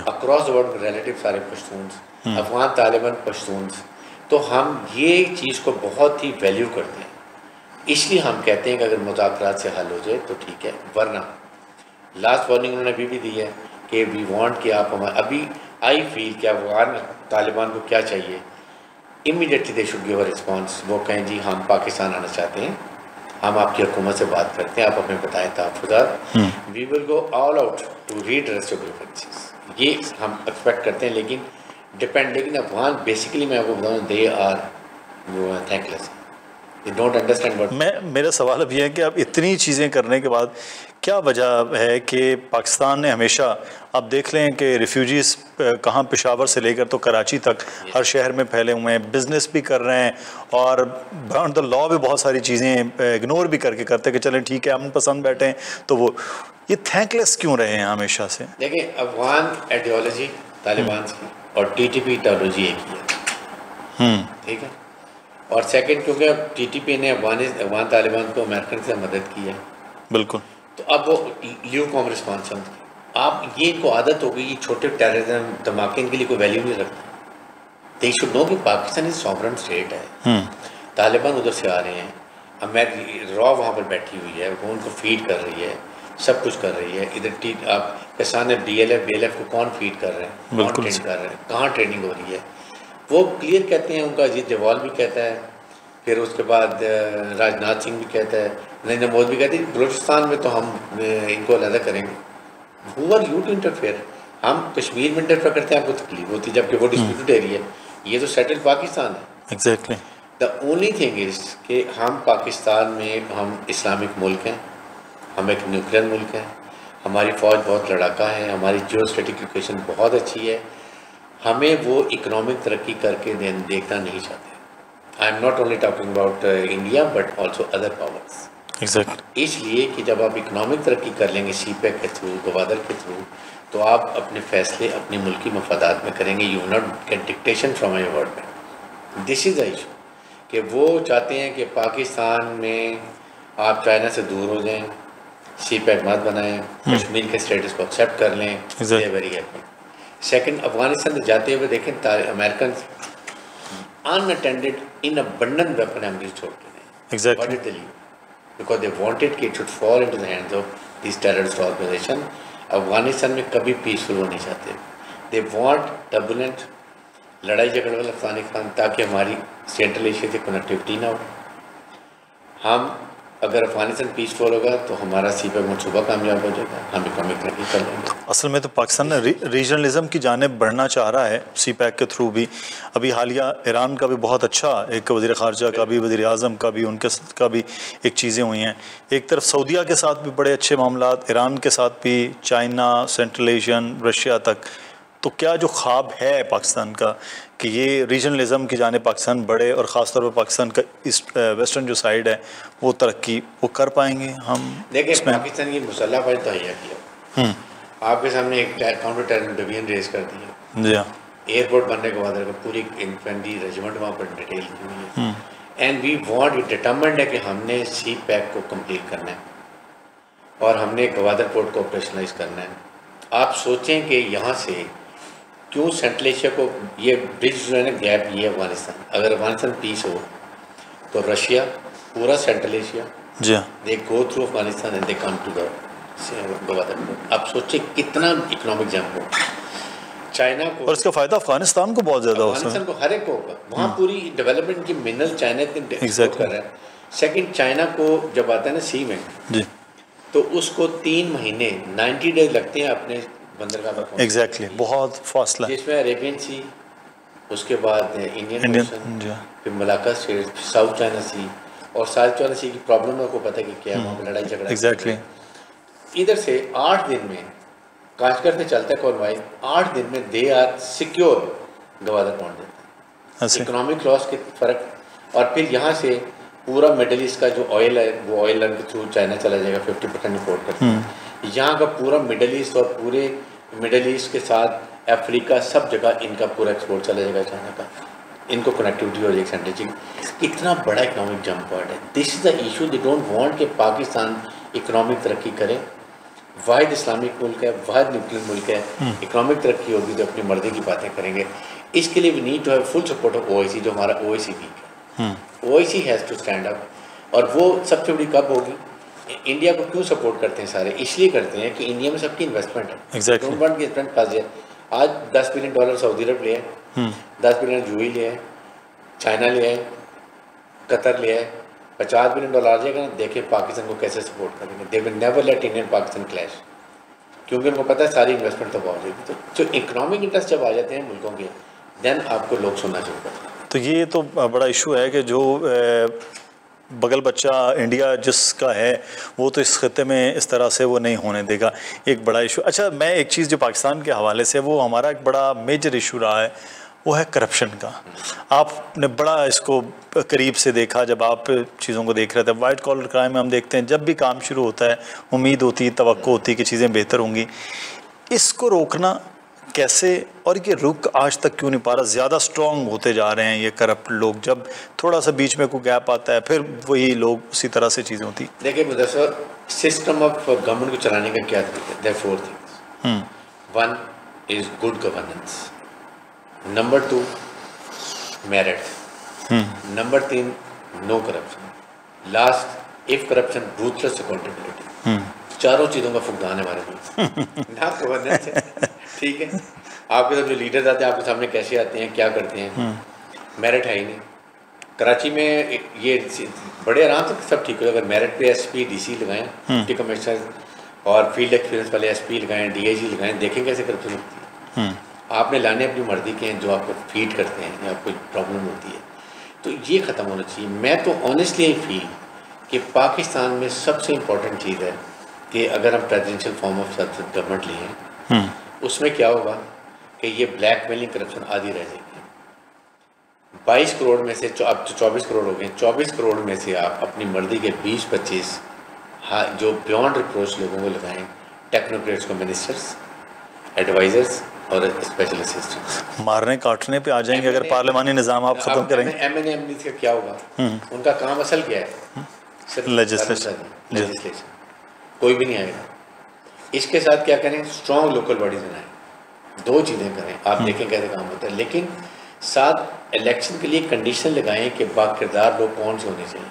Speaker 2: अक्रॉस द वर्ल्ड रिलेटिव सारे पश्तून्स, अफगान तालिबान पश्तून्स, तो हम ये चीज़ को बहुत ही वैल्यू करते हैं। इसलिए हम कहते हैं कि अगर मुज़ाकरात से हल हो जाए तो ठीक है, वरना लास्ट वार्निंग उन्होंने अभी भी दी है कि वी वांट कि आप हमारे, अभी आई फील कि अफगान तालिबान को क्या चाहिए, immediately they should give a response. वो कहें जी हम पाकिस्तान आना चाहते हैं, हम आपकी हुकूमत से बात करते हैं, आप हमें बताएं तहफ़्फ़ुज़ात, we will go all out to redress your grievances. ये हम एक्सपेक्ट करते हैं, लेकिन अफगान बेसिकली मैं आपको बताऊँ they are thankless, They don't understand what.
Speaker 1: मेरा सवाल अब ये है कि अब इतनी चीज़ें करने के बाद क्या वजह है कि पाकिस्तान ने हमेशा, आप देख लें कि रिफ्यूजीज़ कहाँ पेशावर से लेकर तो कराची तक हर शहर में फैले हुए हैं, बिज़नेस भी कर रहे हैं और बियॉन्ड द लॉ भी बहुत सारी चीज़ें इग्नोर भी करके करते हैं कि चलें ठीक है हम पसंद बैठे हैं, तो वो ये थैंकलेस क्यों रहे हैं हमेशा से?
Speaker 2: देखिए, अफगान आइडियोलॉजी तालिबान की और टीटीपी आइडियोलॉजी एक ही है, ठीक है। और सेकंड, क्योंकि अब टीटीपी ने अफगान तालिबान को अमेरिकन से मदद की है, बिल्कुल, तो अब वो ल्यू कॉम रिस्पॉन्स, आप ये इनको आदत हो गई, ये छोटे टेररिज्म धमाके इनके लिए कोई वैल्यू नहीं रखते। दे शुड नो कि पाकिस्तान एक सॉवरेन स्टेट है, तालिबान उधर से आ रहे हैं, अमेरिका रॉ वहाँ पर बैठी हुई है, वो उनको फीड कर रही है, सब कुछ कर रही है। इधर आप किसान DLF BLF को कौन फीड कर रहे हैं, कौन ट्रेन कर रहे हैं, कहाँ ट्रेनिंग हो रही है, वो क्लियर कहते हैं। उनका अजीत डोवाल भी कहता है, फिर उसके बाद राजनाथ सिंह भी कहता है, नरेंद्र मोदी भी कहते हैं बलूचिस्तान में तो हम इनको अलग करेंगे। Who are you to interfere? हम कश्मीर में इंटरफेयर करते हैं, आपको तकलीफ होती है, जबकि वो डिस्प्यूटेड एरिया है, ये तो सेटल्ड पाकिस्तान है।
Speaker 1: Exactly.
Speaker 2: The only thing is कि हम पाकिस्तान में, हम इस्लामिक मुल्क हैं, हम एक न्यूक्लियर मुल्क है, हमारी फ़ौज बहुत लड़ाका है, हमारी जियो स्ट्रेटिक लोकेशन बहुत अच्छी है, हमें वो इकोनॉमिक तरक्की करके देखना नहीं चाहते। I am not only talking about India but also other powers.
Speaker 1: Exact.
Speaker 2: इसलिए कि जब आप इकोनॉमिक तरक्की कर लेंगे CPEC के थ्रू, गवादर के थ्रू, तो आप अपने फैसले अपने मुल्की मफादात में करेंगे। You not gate dictation from your government. This is the issue कि वो चाहते हैं कि पाकिस्तान में आप चाइना से दूर हो जाएं, CPEC मत बनाएं, कश्मीर के स्टेटस को एक्सेप्ट कर लें, वेरी हैप्पी। सेकंड, अफगानिस्तान में जाते हुए देखें American unattended in abundant weapon एमरी छोड़ के गए।
Speaker 1: Exactly.
Speaker 2: What did they do? Because they wanted कि it should fall into the hands of this terrorist organization. Afghanistan में कभी पीसफुल हो नहीं चाहते, दे वांट टर्बुलेंट, लड़ाई झगड़े वाला अफगानिस्तान, ताकि हमारी सेंट्रल एशिया से कनेक्टिविटी ना हो। हम अगर अफगानिस्तान पीसफुल होगा तो हमारा CPEC मनसूबा कामयाब हो जाएगा, हम इकोनॉमिक तरक्की कर लेंगे।
Speaker 1: असल में तो पाकिस्तान ने रीजनलिज्म की जानिब बढ़ना चाह रहा है CPEC के थ्रू भी। अभी हालिया ईरान का भी बहुत अच्छा एक वज़ीर ख़ारजा का भी, वज़ीर आज़म का भी, उनके का भी एक चीज़ें हुई हैं। एक तरफ सऊदीया के साथ भी बड़े अच्छे मामलात, ईरान के साथ भी, चाइना, सेंट्रल एशियन, रशिया तक। तो क्या जो ख्वाब है पाकिस्तान का कि ये रीजनलिज्म की जाने पाकिस्तान बढ़े और ख़ास तौर पर पाकिस्तान का इस वेस्टर्न जो साइड है वो तरक्की वो कर पाएंगे हम?
Speaker 2: देखिए, पाकिस्तान की मुसल्लह फौज तैयार किया, आपके सामने एक काउंटर टेररिज्म डिवीजन रेस कर दिया।
Speaker 1: जी हाँ।
Speaker 2: एयरपोर्ट बनने के बाद पूरी इन्फेंट्री रेजिमेंट वहाँ पर डिटेल की हुई है। And we want, it determined है कि हमने CPEC को कंप्लीट करना है और हमने गवादर पोर्ट को ऑपरेशनलाइज करना है। आप सोचें कि यहाँ से क्यों सेंट्रल एशिया को ये ब्रिज जो है ना, गैप, ये अफगानिस्तान, अगर अफगानिस्तान पीस हो तो रशिया, पूरा सेंट्रल एशिया,
Speaker 1: जी हाँ,
Speaker 2: they go through Afghanistan and they come to the Gwadar port. आप सोचिए कितना इकोनॉमिक जंप हो। चाइना को,
Speaker 1: और इसका फ़ायदा अफगानिस्तान को बहुत ज़्यादा हो,
Speaker 2: अफगानिस्तान को हर एक को होगा। वहाँ पूरी डेवलपमेंट की मिनरल चाइना एक्सपोर्ट कर रहा है। सेकंड, चाइना को जब आता है ना सी में
Speaker 1: जी,
Speaker 2: तो उसको 3 महीने 90 डेज लगते हैं अपने बंदरगाह पर।
Speaker 1: एग्जैक्टली, बहुत फासला,
Speaker 2: जिसमें अरेबियन सी, उसके बाद इंडियन ओशन, फिर मलाक्का स्ट्रेट, साउथ चाइना सी, और साउथ चाइना सी की प्रॉब्लम आपको पता है कि क्या है, वहाँ पर लड़ाई झगड़ा।
Speaker 1: एग्जैक्टली।
Speaker 2: इधर से 8 दिन में काशगर से चलता है कॉन्वाई, 8 दिन में दे आर सिक्योर गवादर पहुँच देता है। इकोनॉमिक लॉस के फ़र्क, और फिर यहाँ से पूरा मिडल ईस्ट का जो ऑयल है वो ऑयल के थ्रू चाइना चला जाएगा, 50% इम्पोर्ट करता है। यहाँ का पूरा मिडल ईस्ट और पूरे मिडल ईस्ट के साथ अफ्रीका, सब जगह इनका पूरा एक्सपोर्ट चला जाएगा चाइना का। इनको कनेक्टिविटी हो जाएगी सेंट्रल। इतना बड़ा इकोनॉमिक जंप पॉइंट है। This is the issue, they don't want कि पाकिस्तान इकोनॉमिक तरक्की करे। वाहिद इस्लामिक मुल्क है, वाहिद न्यूक्लियर मुल्क है, इकोनॉमिक तरक्की होगी तो अपनी मर्जी की बातें करेंगे। इसके लिए we need to have full support of OIC, जो हमारा OIC वीक है। OIC has to stand up, और वो सबसे बड़ी कब होगी? इंडिया को क्यों सपोर्ट करते हैं सारे? इसलिए करते हैं कि इंडिया में सबकी इन्वेस्टमेंट है।
Speaker 1: एग्जैक्टली।
Speaker 2: डोंट वांट कि इन्वेस्टमेंट फंस जाए। आज $10 बिलियन सऊदी अरब ले आए, 10 बिलियन UAE ले आए, चाइना ले आए, कतर ले आए, $50 बिलियन आ जाएगा ना। देखें पाकिस्तान को कैसे सपोर्ट करेंगे। They will never let Indian Pakistan clash, क्योंकि उनको पता है सारी इन्वेस्टमेंट तबाह हो जाएगी। तो जो इकोनॉमिक इंटरेस्ट जब आ जाते हैं मुल्कों के, देन आपको लोग सुनना शुरू करते हैं।
Speaker 1: तो ये तो बड़ा इशू है कि जो बगल बच्चा इंडिया जिसका है वो तो इस खत्ते में इस तरह से वो नहीं होने देगा, एक बड़ा इशू। अच्छा, मैं एक चीज़ जो पाकिस्तान के हवाले से वो हमारा एक बड़ा मेजर इशू रहा है वो है करप्शन का। आपने बड़ा इसको करीब से देखा जब आप चीज़ों को देख रहे थे। वाइट कॉलर क्राइम में हम देखते हैं जब भी काम शुरू होता है उम्मीद होती है, तवक्को होती है कि चीज़ें बेहतर होंगी। इसको रोकना कैसे, और ये रुक आज तक क्यों नहीं पा रहा? ज़्यादा स्ट्रॉन्ग होते जा रहे हैं ये करप्ट लोग, जब थोड़ा सा बीच में कोई गैप आता है फिर वही लोग उसी तरह से चीज़ें होती।
Speaker 2: देखिए मुदस्सर, सिस्टम ऑफ गवर्नमेंट को चलाने का क्या तरीका है? There four things. One is good governance, number 2 merit, number 3 no corruption, last if corruption ruthless accountability. चारों चीज़ों का फुकदान है हमारे पास ना गवर्नेंस है, ठीक है, आपके साथ जो लीडर्स आते हैं आपके सामने कैसे आते हैं, क्या करते हैं, मेरिट है ही नहीं। कराची में ये बड़े आराम से सब ठीक हो, अगर मेरिट पे एसपी डीसी लगाएं, डिप्टी कमिश्नर और फील्ड एक्सपीरियंस वाले एसपी लगाएं, डीआईजी लगाएं, देखें कैसे करप्शन होती है। आपने लाने अपनी मर्जी के हैं जो आपको फीड करते हैं या कोई प्रॉब्लम होती है, तो ये ख़त्म होना चाहिए। मैं तो ऑनेस्टली फील कि पाकिस्तान में सबसे इम्पोर्टेंट चीज़ है कि अगर हम प्रेसिडेंशियल फॉर्म ऑफ गवर्नमेंट लिए उसमें क्या होगा कि ये ब्लैक मेलिंग करप्शन आदि रह जाएगी। 22 करोड़ में से अब 24 करोड़ हो गए, 24 करोड़ में से आप अपनी मर्जी के 20-25 जो बियॉन्ड रिप्रोच लोगों को लगाएं, टेक्नोक्रेट्स को, मिनिस्टर्स, एडवाइजर्स और स्पेशल असिस्टेंट्स।
Speaker 1: मारने काटने पे आ जाएंगे अगर पार्लिमानी निज़ाम आप ख़त्म करेंगे।
Speaker 2: एमएनए का क्या होगा? उनका काम असल क्या है? सिर्फ लेजिस्लेशन, कोई भी नहीं आएगा। इसके साथ क्या करें? स्ट्रॉन्ग लोकल बॉडीज बनाएं, दो चीज़ें करें, आप देखें कैसे काम होता है। लेकिन साथ इलेक्शन के लिए कंडीशन लगाएं कि बाकिरदार लोग कौन से होने चाहिए,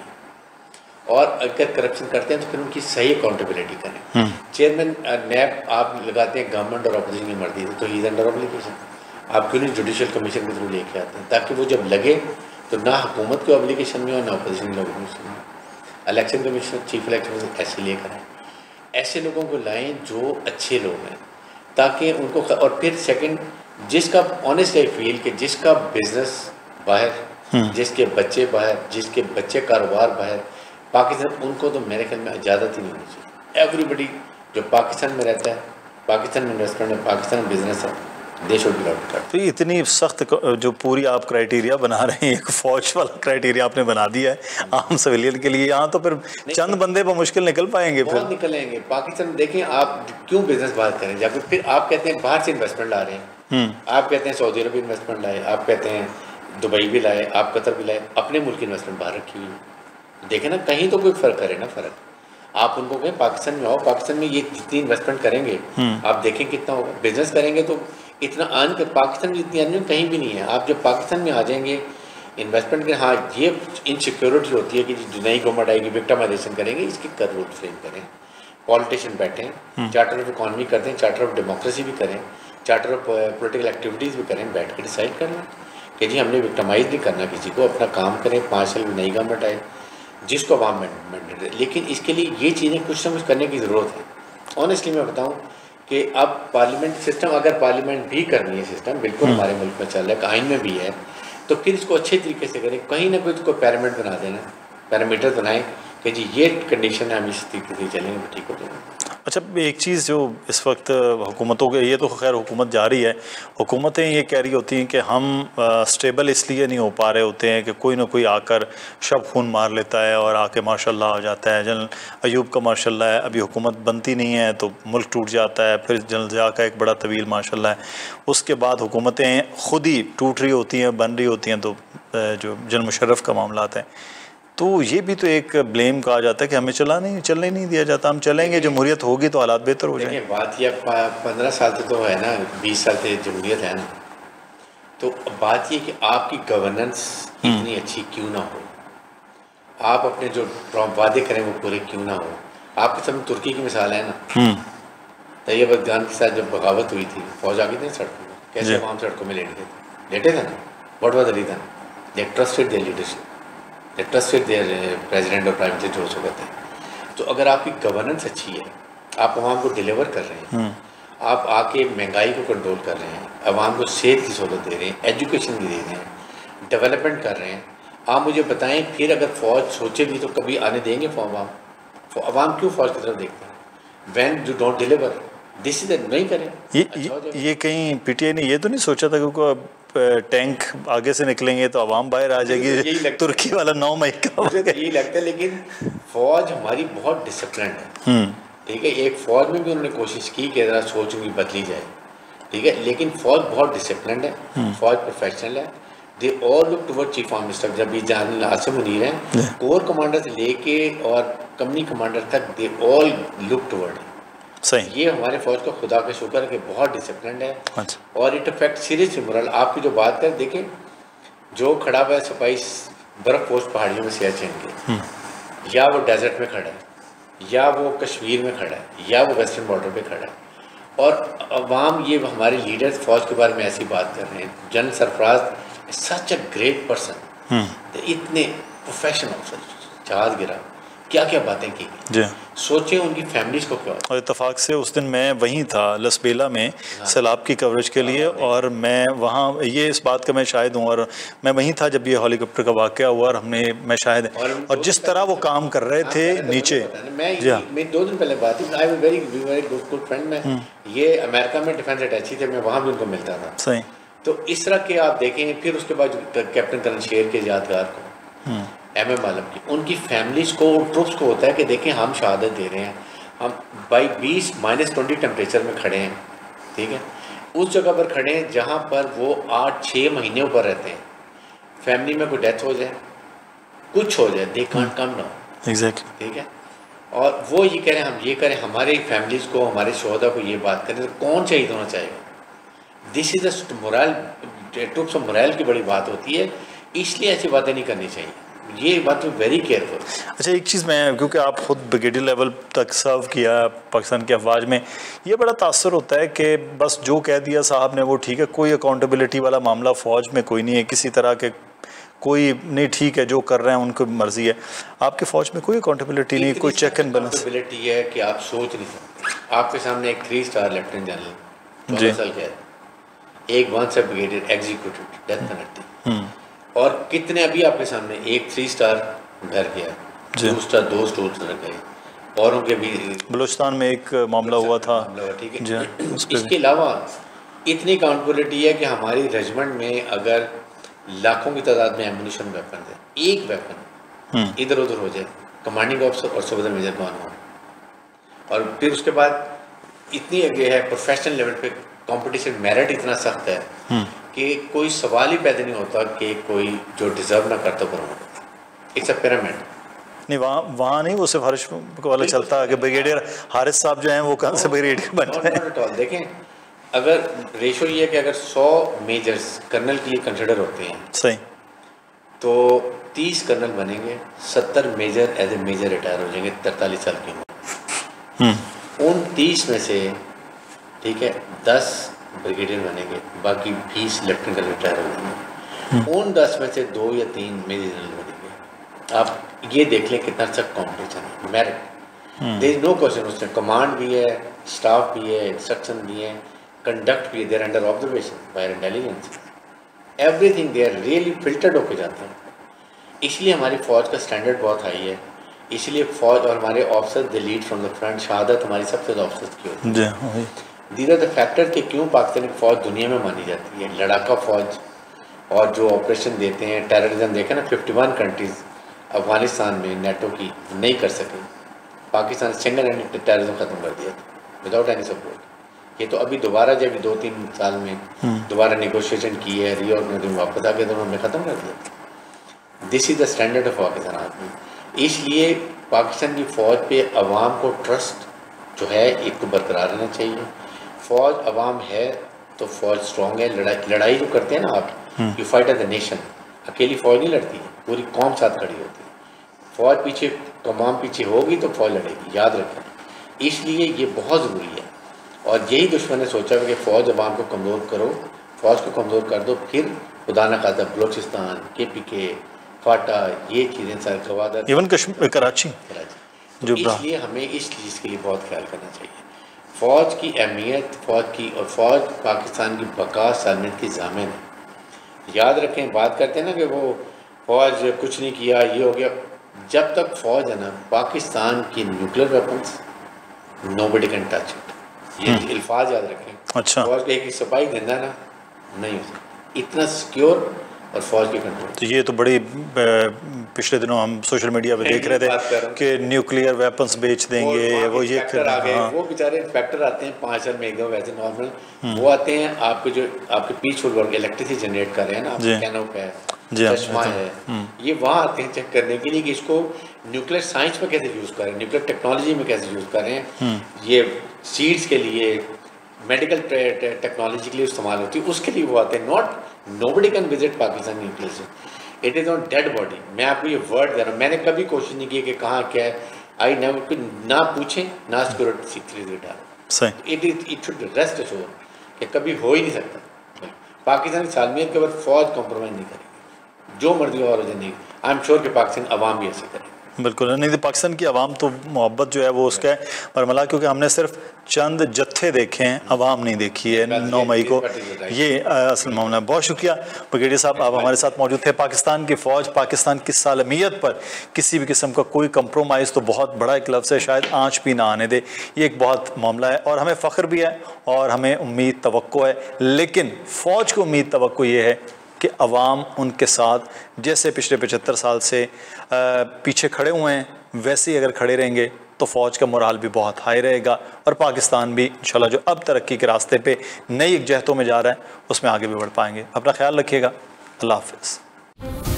Speaker 2: और अगर करप्शन करते हैं तो फिर उनकी सही अकाउंटेबिलिटी करें। चेयरमैन नैब आप लगाते हैं गवर्नमेंट और अपोजिशन की मर्जी से, तो ही इज अंडर ऑब्लिगेशन। आप क्यों नहीं जुडिशल कमीशन के थ्रू लेके आते हैं, ताकि वो जब लगे तो ना हुकूमत के ऑब्लिगेशन में और ना अपोजिशन के ऑब्लिगेशन में। Election commission, chief election commission ऐसे लेकर आए, ऐसे लोगों को लाएं जो अच्छे लोग हैं, ताकि उनको। और फिर सेकंड, जिसका ऑनेस्ट आई फील कि जिसका बिजनेस बाहर, जिसके बच्चे बाहर, जिसके बच्चे कारोबार बाहर, पाकिस्तान, उनको तो मेरे ख्याल में इजाज़त ही नहीं होनी चाहिए। एवरीबडी जो पाकिस्तान में रहता है, पाकिस्तान में इन्वेस्टमेंट है, पाकिस्तान में बिजनेस है, दे शुड बी आउट।
Speaker 1: तो इतनी सख्त जो पूरी आप क्राइटेरिया बना रहे हैं, एक फौज वाला क्राइटेरिया आपने बना दिया है आम सिविलियन के लिए, यहाँ तो फिर चंद बंदे पर मुश्किल निकल पाएंगे। फिर
Speaker 2: निकलेंगे। पाकिस्तान देखें, आप क्यों बिजनेस बात करें जब फिर आप कहते हैं बाहर से इन्वेस्टमेंट ला रहे हैं, आप कहते हैं सऊदी अरब इन्वेस्टमेंट लाए, आप कहते हैं दुबई भी लाए, आप कतर भी लाए, अपने मुल्क की इन्वेस्टमेंट बाहर रखी हुई है। देखें ना, कहीं तो कोई फ़र्क करे ना, फ़र्क। आप उनको कहें पाकिस्तान में आओ, पाकिस्तान में ये जितनी इन्वेस्टमेंट करेंगे आप देखें कितना होगा, बिजनेस करेंगे तो इतना आन कर पाकिस्तान में जितनी आने कहीं भी नहीं है। आप जब पाकिस्तान में आ जाएंगे इन्वेस्टमेंट के, हाँ ये इनसिक्योरिटी होती है कि जो नई गवर्नमेंट आएगी विक्टिमाइजेशन करेंगे, इसकी कर रूल फ्रेम करें, पॉलिटिशियन बैठें, चार्टर ऑफ इकॉनमी करते हैं, चार्टर ऑफ डेमोक्रेसी भी करें, चार्टर ऑफ पॉलिटिकल एक्टिविटीज़ भी करें, बैठ कर डिसाइड करना कि जी हमने विक्टिमाइज नहीं करना किसी को, अपना काम करें, 5 साल में नई गवर्नमेंट आए जिसको अवाम मैंडेट है। लेकिन इसके लिए ये चीज़ें कुछ ना कुछ करने की ज़रूरत है। ऑनेस्टली मैं बताऊं कि अब पार्लियामेंट सिस्टम, अगर पार्लियामेंट भी करनी है सिस्टम, बिल्कुल हमारे मुल्क में चल रहा है, आइन में भी है, तो फिर इसको अच्छे तरीके से करें। कहीं ना कोई इसको पैरामीटर बना देना, पैरामीटर बनाएं कि जी ये कंडीशन है, हम इस तरीके से चलेंगे तो ठीक हो जाएगा।
Speaker 1: अच्छा, एक चीज़ जो इस वक्त हुकूमतों के, ये तो खैर हुकूमत जारी है, हुकूमतें ये कह रही होती हैं कि हम स्टेबल इसलिए नहीं हो पा रहे होते हैं कि कोई ना कोई आकर शब खून मार लेता है और आके माशाल्लाह हो जाता है। जनरल अयूब का माशाल्लाह है, अभी हुकूमत बनती नहीं है तो मुल्क टूट जाता है, फिर जनरल ज़िया का एक बड़ा तवील माशाल्लाह है, उसके बाद हुकूमतें खुद ही टूट रही होती हैं, बन रही होती हैं। तो जो जनरल मुशर्रफ का मामला है, तो ये भी तो एक ब्लेम कहा जाता है कि हमें चलने नहीं दिया जाता, हम चलेंगे, जमहूरियत होगी तो हालात बेहतर हो जाएंगे।
Speaker 2: बात ये 15 साल से तो है ना, 20 साल से जमहूरियत है ना, तो बात ये कि आपकी गवर्नेंस इतनी अच्छी क्यों ना हो, आप अपने जो वादे करें वो पूरे क्यों ना हो। आपके सामने तुर्की की मिसाल है ना, तैयब अफगान के साथ जब बगावत हुई थी, फौज आ गई थी सड़कों में, कैसे वहाँ सड़कों में लेटे थे ना, what was the reason? They trusted their leadership, they trusted their president और प्राइम मिनिस्टर जो कहते हैं। तो अगर आपकी गवर्नेंस अच्छी है, आप आवाम को डिलीवर कर रहे हैं, आप आके महंगाई को कंट्रोल कर रहे हैं, आवाम को सेहत की सहूलत दे रहे हैं, एजुकेशन भी दे रहे हैं, डेवलपमेंट कर रहे हैं, आप मुझे बताएं फिर अगर फ़ौज सोचेगी तो कभी आने देंगे अवाम क्यों फ़ौज की तरफ देखते हैं? When you don't deliver this is नहीं करें।
Speaker 1: ये कहीं पीटीआई ने ये तो नहीं सोचा था क्योंकि टैंक आगे से निकलेंगे तो अवाम बाहर आ जाएगी, तुर्की वाला 9 मई का
Speaker 2: मुझे तो यही लगता है। लेकिन फ़ौज हमारी बहुत डिसिप्लिन है, ठीक है। एक फ़ौज में भी उन्होंने कोशिश की कि ज़रा सोच उनकी बदली जाए, ठीक है। लेकिन फ़ौज बहुत डिसिप्लिन है, फ़ौज प्रोफेशनल है। They all look toward chief of minister. जब ये जनरल आसिम मुनीर हैं, कोर कमांडर से लेके और कंपनी कमांडर तक दे ऑल लुक टुवर्ड।
Speaker 1: सही,
Speaker 2: ये हमारे फ़ौज का खुदा का शुक्र है कि बहुत डिसिप्लिन है।
Speaker 1: अच्छा।
Speaker 2: और इट अफेक्ट सीरियसली मोरल। आपकी जो बात कर देखें, जो खड़ा हुआ है सिपाही बर्फ पोस्ट पहाड़ियों में सियाचिन के, या वो डेजर्ट में खड़ा है, या वो कश्मीर में खड़ा है, या वो वेस्टर्न बॉर्डर पे खड़ा है, और अवाम ये हमारे लीडर्स फ़ौज के बारे में ऐसी बात कर रहे हैं। General Sarfaraz such a great person, इतने प्रोफेशनल ऑफिसर, जहाज गिरा, क्या क्या बातें की जी। सोचें उनकी फैमिलीज को क्या। और
Speaker 1: इत्तेफाक से उस दिन मैं वहीं था लसबेला में सैलाब की कवरेज के लिए, और मैं वहाँ ये इस बात का मैं शाहिद हूँ, और मैं वहीं था जब ये हेलीकॉप्टर का वाक़या हुआ, और मैं शाहिद, और जिस तरह वो काम कर रहे थे नीचे।
Speaker 2: मैं 2 दिन पहले बात थी, I was very good friend. मैं ये अमेरिका में डिफेंस अटैची थे, मैं वहाँ भी उनको मिलता था।
Speaker 1: सही।
Speaker 2: तो इस तरह के आप देखें। फिर उसके बाद कैप्टन करण शेर के यादगार को, MM आलम की, उनकी फैमिलीज को, ट्रुप्स को होता है कि देखें हम शहादत दे रहे हैं, हम बाई 20 -20 टेम्परेचर में खड़े हैं, ठीक है। उस जगह पर खड़े हैं जहाँ पर वो 8-6 महीने ऊपर रहते हैं। फैमिली में कोई डेथ हो जाए, कुछ हो जाए, they can't come now,
Speaker 1: exactly,
Speaker 2: ठीक है। और वो ये कह रहे हैं हम ये करें, हमारे फैमिलीज को, हमारे शोहदा को ये बात करें, तो कौन शहीद होना चाहेगा? This is a moral, troops of moral की बड़ी बात होती है, इसलिए ऐसी बातें नहीं करनी चाहिए। ये बात वेरी केयरफुल।
Speaker 1: अच्छा, एक चीज़ मैं, क्योंकि आप खुद ब्रिगेडियर लेवल तक सर्व किया पाकिस्तान की अफवाज में, ये बड़ा तासर होता है कि बस जो कह दिया साहब ने वो ठीक है, कोई अकाउंटेबिलिटी वाला मामला फ़ौज में कोई नहीं है, किसी तरह के कोई नहीं, ठीक है जो कर रहे हैं उनको मर्जी है। आपके फ़ौज में कोई अकाउंटेबिलिटी नहीं, कोई चेक एंड बैलेंस
Speaker 2: अकाउंटेबिलिटी है कि आप सोच नहीं सकते। आपके सामने एक 3 स्टार लेफ्टिनेंट जनरल 14 साल का है, एक 1 star brigadier executive death penalty, और कितने अभी आपके सामने एक 3 स्टार डर गया, 2 स्टार 2 स्टोर डर गए, औरों के भी
Speaker 1: बलूचिस्तान में एक मामला हुआ था,
Speaker 2: ठीक है। इसके अलावा इतनी अकाउंटेबिलिटी है कि हमारी रेजिमेंट में अगर लाखों की तादाद में एम्युनिशन वेपन है, एक वेपन इधर उधर हो जाए, कमांडिंग ऑफिसर और सुबेदार मेजर कौन हो। और फिर उसके बाद इतनी ये है प्रोफेशनल लेवल पे कंपटीशन, मेरिट इतना सख्त है कि कोई सवाल ही पैदा नहीं होता कि कोई जो डिजर्व ना करता प्रमोट। It's a pyramid.
Speaker 1: नहीं, वहाँ नहीं, वो सिफारिश वाला चलता है कि ब्रिगेडियर हारिस साहब जो हैं वो कहाँ से ब्रिगेडियर बन रहे हैं।
Speaker 2: देखें, अगर रेशो ये है कि अगर 100 मेजर्स कर्नल के लिए कंसिडर होते हैं,
Speaker 1: सही,
Speaker 2: तो 30 कर्नल बनेंगे, 70 major as a major retire हो जाएंगे 43 साल की उम्र। उन 30 में से, ठीक है, 10 ब्रिगेडियर बनेंगे, बाकी 20 लेफ्टिनेंट कर्नल रिटायर हो जाएंगे। उन 10 में से 2 या 3 मेजर जनरल बनेंगे। आप ये देख लें कितना अच्छा कॉम्पिटिशन है, merit, there is no question. उसमें कमांड भी है, स्टाफ भी है, इंस्ट्रक्शन भी है, कंडक्ट भी है, they're under observation by intelligence, everything they're really filtered होकर जाते हैं। इसलिए हमारी फ़ौज का स्टैंडर्ड बहुत हाई है। इसलिए फ़ौज और हमारे officer the lead from the front, शहादत हमारी सबसे ज़्यादा ऑफिसर्स की होती है। दीज आर द फैक्टर कि क्यों पाकिस्तान की फ़ौज दुनिया में मानी जाती है, लड़ाका फ़ौज, और जो ऑपरेशन देते हैं, टेररिज्म देखें ना, 51 कंट्रीज़ अफगानिस्तान में नेटो की नहीं कर सके। पाकिस्तान सिंगल हैंडेड टेररिज्म ख़त्म कर दिया था विदाउट एनी सपोर्ट। ये तो अभी दोबारा जब 2-3 साल में दोबारा निगोशिएशन की है, रीऑर्गेनाइजेशन वापस आ गया, तो उन्होंने ख़त्म कर दिया। This is the standard of Pakistan आदमी। इसलिए पाकिस्तान की फ़ौज पे अवाम को ट्रस्ट जो है एक तो बरकरार रहना चाहिए। फ़ौज अवाम है तो फ़ौज स्ट्रॉन्ग है। लड़ाई जो करते हैं ना आप, you fight as the nation. अकेली फ़ौज नहीं लड़ती है, पूरी कौम साथ खड़ी होती है। फ़ौज पीछे, कौम पीछे होगी तो फ़ौज लड़ेगी, याद रखें। इसलिए ये बहुत ज़रूरी है। और यही दुश्मन ने सोचा कि फ़ौज अवाम को कमज़ोर करो, फ़ौज को कमज़ोर कर दो, फिर खुदा न खास्ता बलोचिस्तान, KPK, फाटा, ये चीज़ें सारी गवादर,
Speaker 1: इवन कश्मीर, कराची,
Speaker 2: जो इसलिए हमें इस चीज़ के लिए बहुत ख्याल करना चाहिए। फ़ौज की अहमियत, फ़ौज की, और फ़ौज पाकिस्तान की बका सालमियत की ज़ामिन है। याद रखें, बात करते हैं ना कि वो फ़ौज कुछ नहीं किया, ये हो गया। जब तक फ़ौज है ना, पाकिस्तान की nuclear weapons nobody can touch it, ये अल्फाज याद रखें।
Speaker 1: अच्छा।
Speaker 2: फ़ौज को एक सिपाही जिंदा ना नहीं हो सकता, इतना सिक्योर और फ़ौज की कंट्रोल।
Speaker 1: तो ये तो बड़ी पिछले दिनों हम सोशल मीडिया पे देख रहे थे कि न्यूक्लियर वेपन्स बेच देंगे, वो ये
Speaker 2: इंस्पेक्टर आ गए, वो बेचारे इंस्पेक्टर आते हैं 5 साल में एक दो, वैसे नॉर्मल वो आते हैं आपके जो आपके पीछे वर्क इलेक्ट्रिसिटी जनरेट कर रहे हैं ना, आपके कैनोप है, चश्मा है, ये वहाँ आते हैं चेक करने के लिए कि इसको न्यूक्लियर साइंस में कैसे यूज़ करें, न्यूक्लियर टेक्नोलॉजी में कैसे यूज़ करें, ये सीड्स के लिए, मेडिकल टेक्नोलॉजी के लिए इस्तेमाल होती है, उसके लिए वो आते हैं। Nobody can visit Pakistan nuclear से, it is on dead body. मैं आपको ये वर्ड दे रहा हूँ, मैंने कभी कोशिश नहीं की कि कहाँ क्या है, आई नेवर, ना पूछें ना सिक्योरिटी सीक्रेट डालें, इट शुड रेस्ट एश्योर कि कभी हो ही नहीं सकता। पाकिस्तान की सालमियत के बाद फ़ौज कॉम्प्रोमाइज़ नहीं करेगी, जो मर्जी और जिंदगी। आई एम श्योर कि पाकिस्तान अवाम भी ऐसे करेगी।
Speaker 1: बिल्कुल नहीं, तो पाकिस्तान की आवाम तो मोहब्बत जो है वो उसका है परमला, क्योंकि हमने सिर्फ चंद जत्थे देखे हैं, आवाम नहीं देखी है 9 मई को, ये असल मामला है। बहुत शुक्रिया ब्रिगेडियर साहब, आप हमारे साथ मौजूद थे। पाकिस्तान की फ़ौज, पाकिस्तान की सालमियत पर किसी भी किस्म का कोई कंप्रोमाइज़ तो बहुत बड़ा एक लफ्ज़ है, शायद आँच भी ना आने दे, ये एक बहुत मामला है और हमें फ़ख्र भी है और हमें उम्मीद तवक्को है। लेकिन फ़ौज को उम्मीद तवक्को ये है कि अवाम उनके साथ जैसे पिछले 75 साल से पीछे खड़े हुए हैं, वैसे ही अगर खड़े रहेंगे तो फ़ौज का मोराल भी बहुत हाई रहेगा और पाकिस्तान भी इंशाल्लाह जो अब तरक्की के रास्ते पे नई एक जहतों में जा रहा है उसमें आगे भी बढ़ पाएंगे। अपना ख्याल रखिएगा। अल्लाह हाफ़िज़।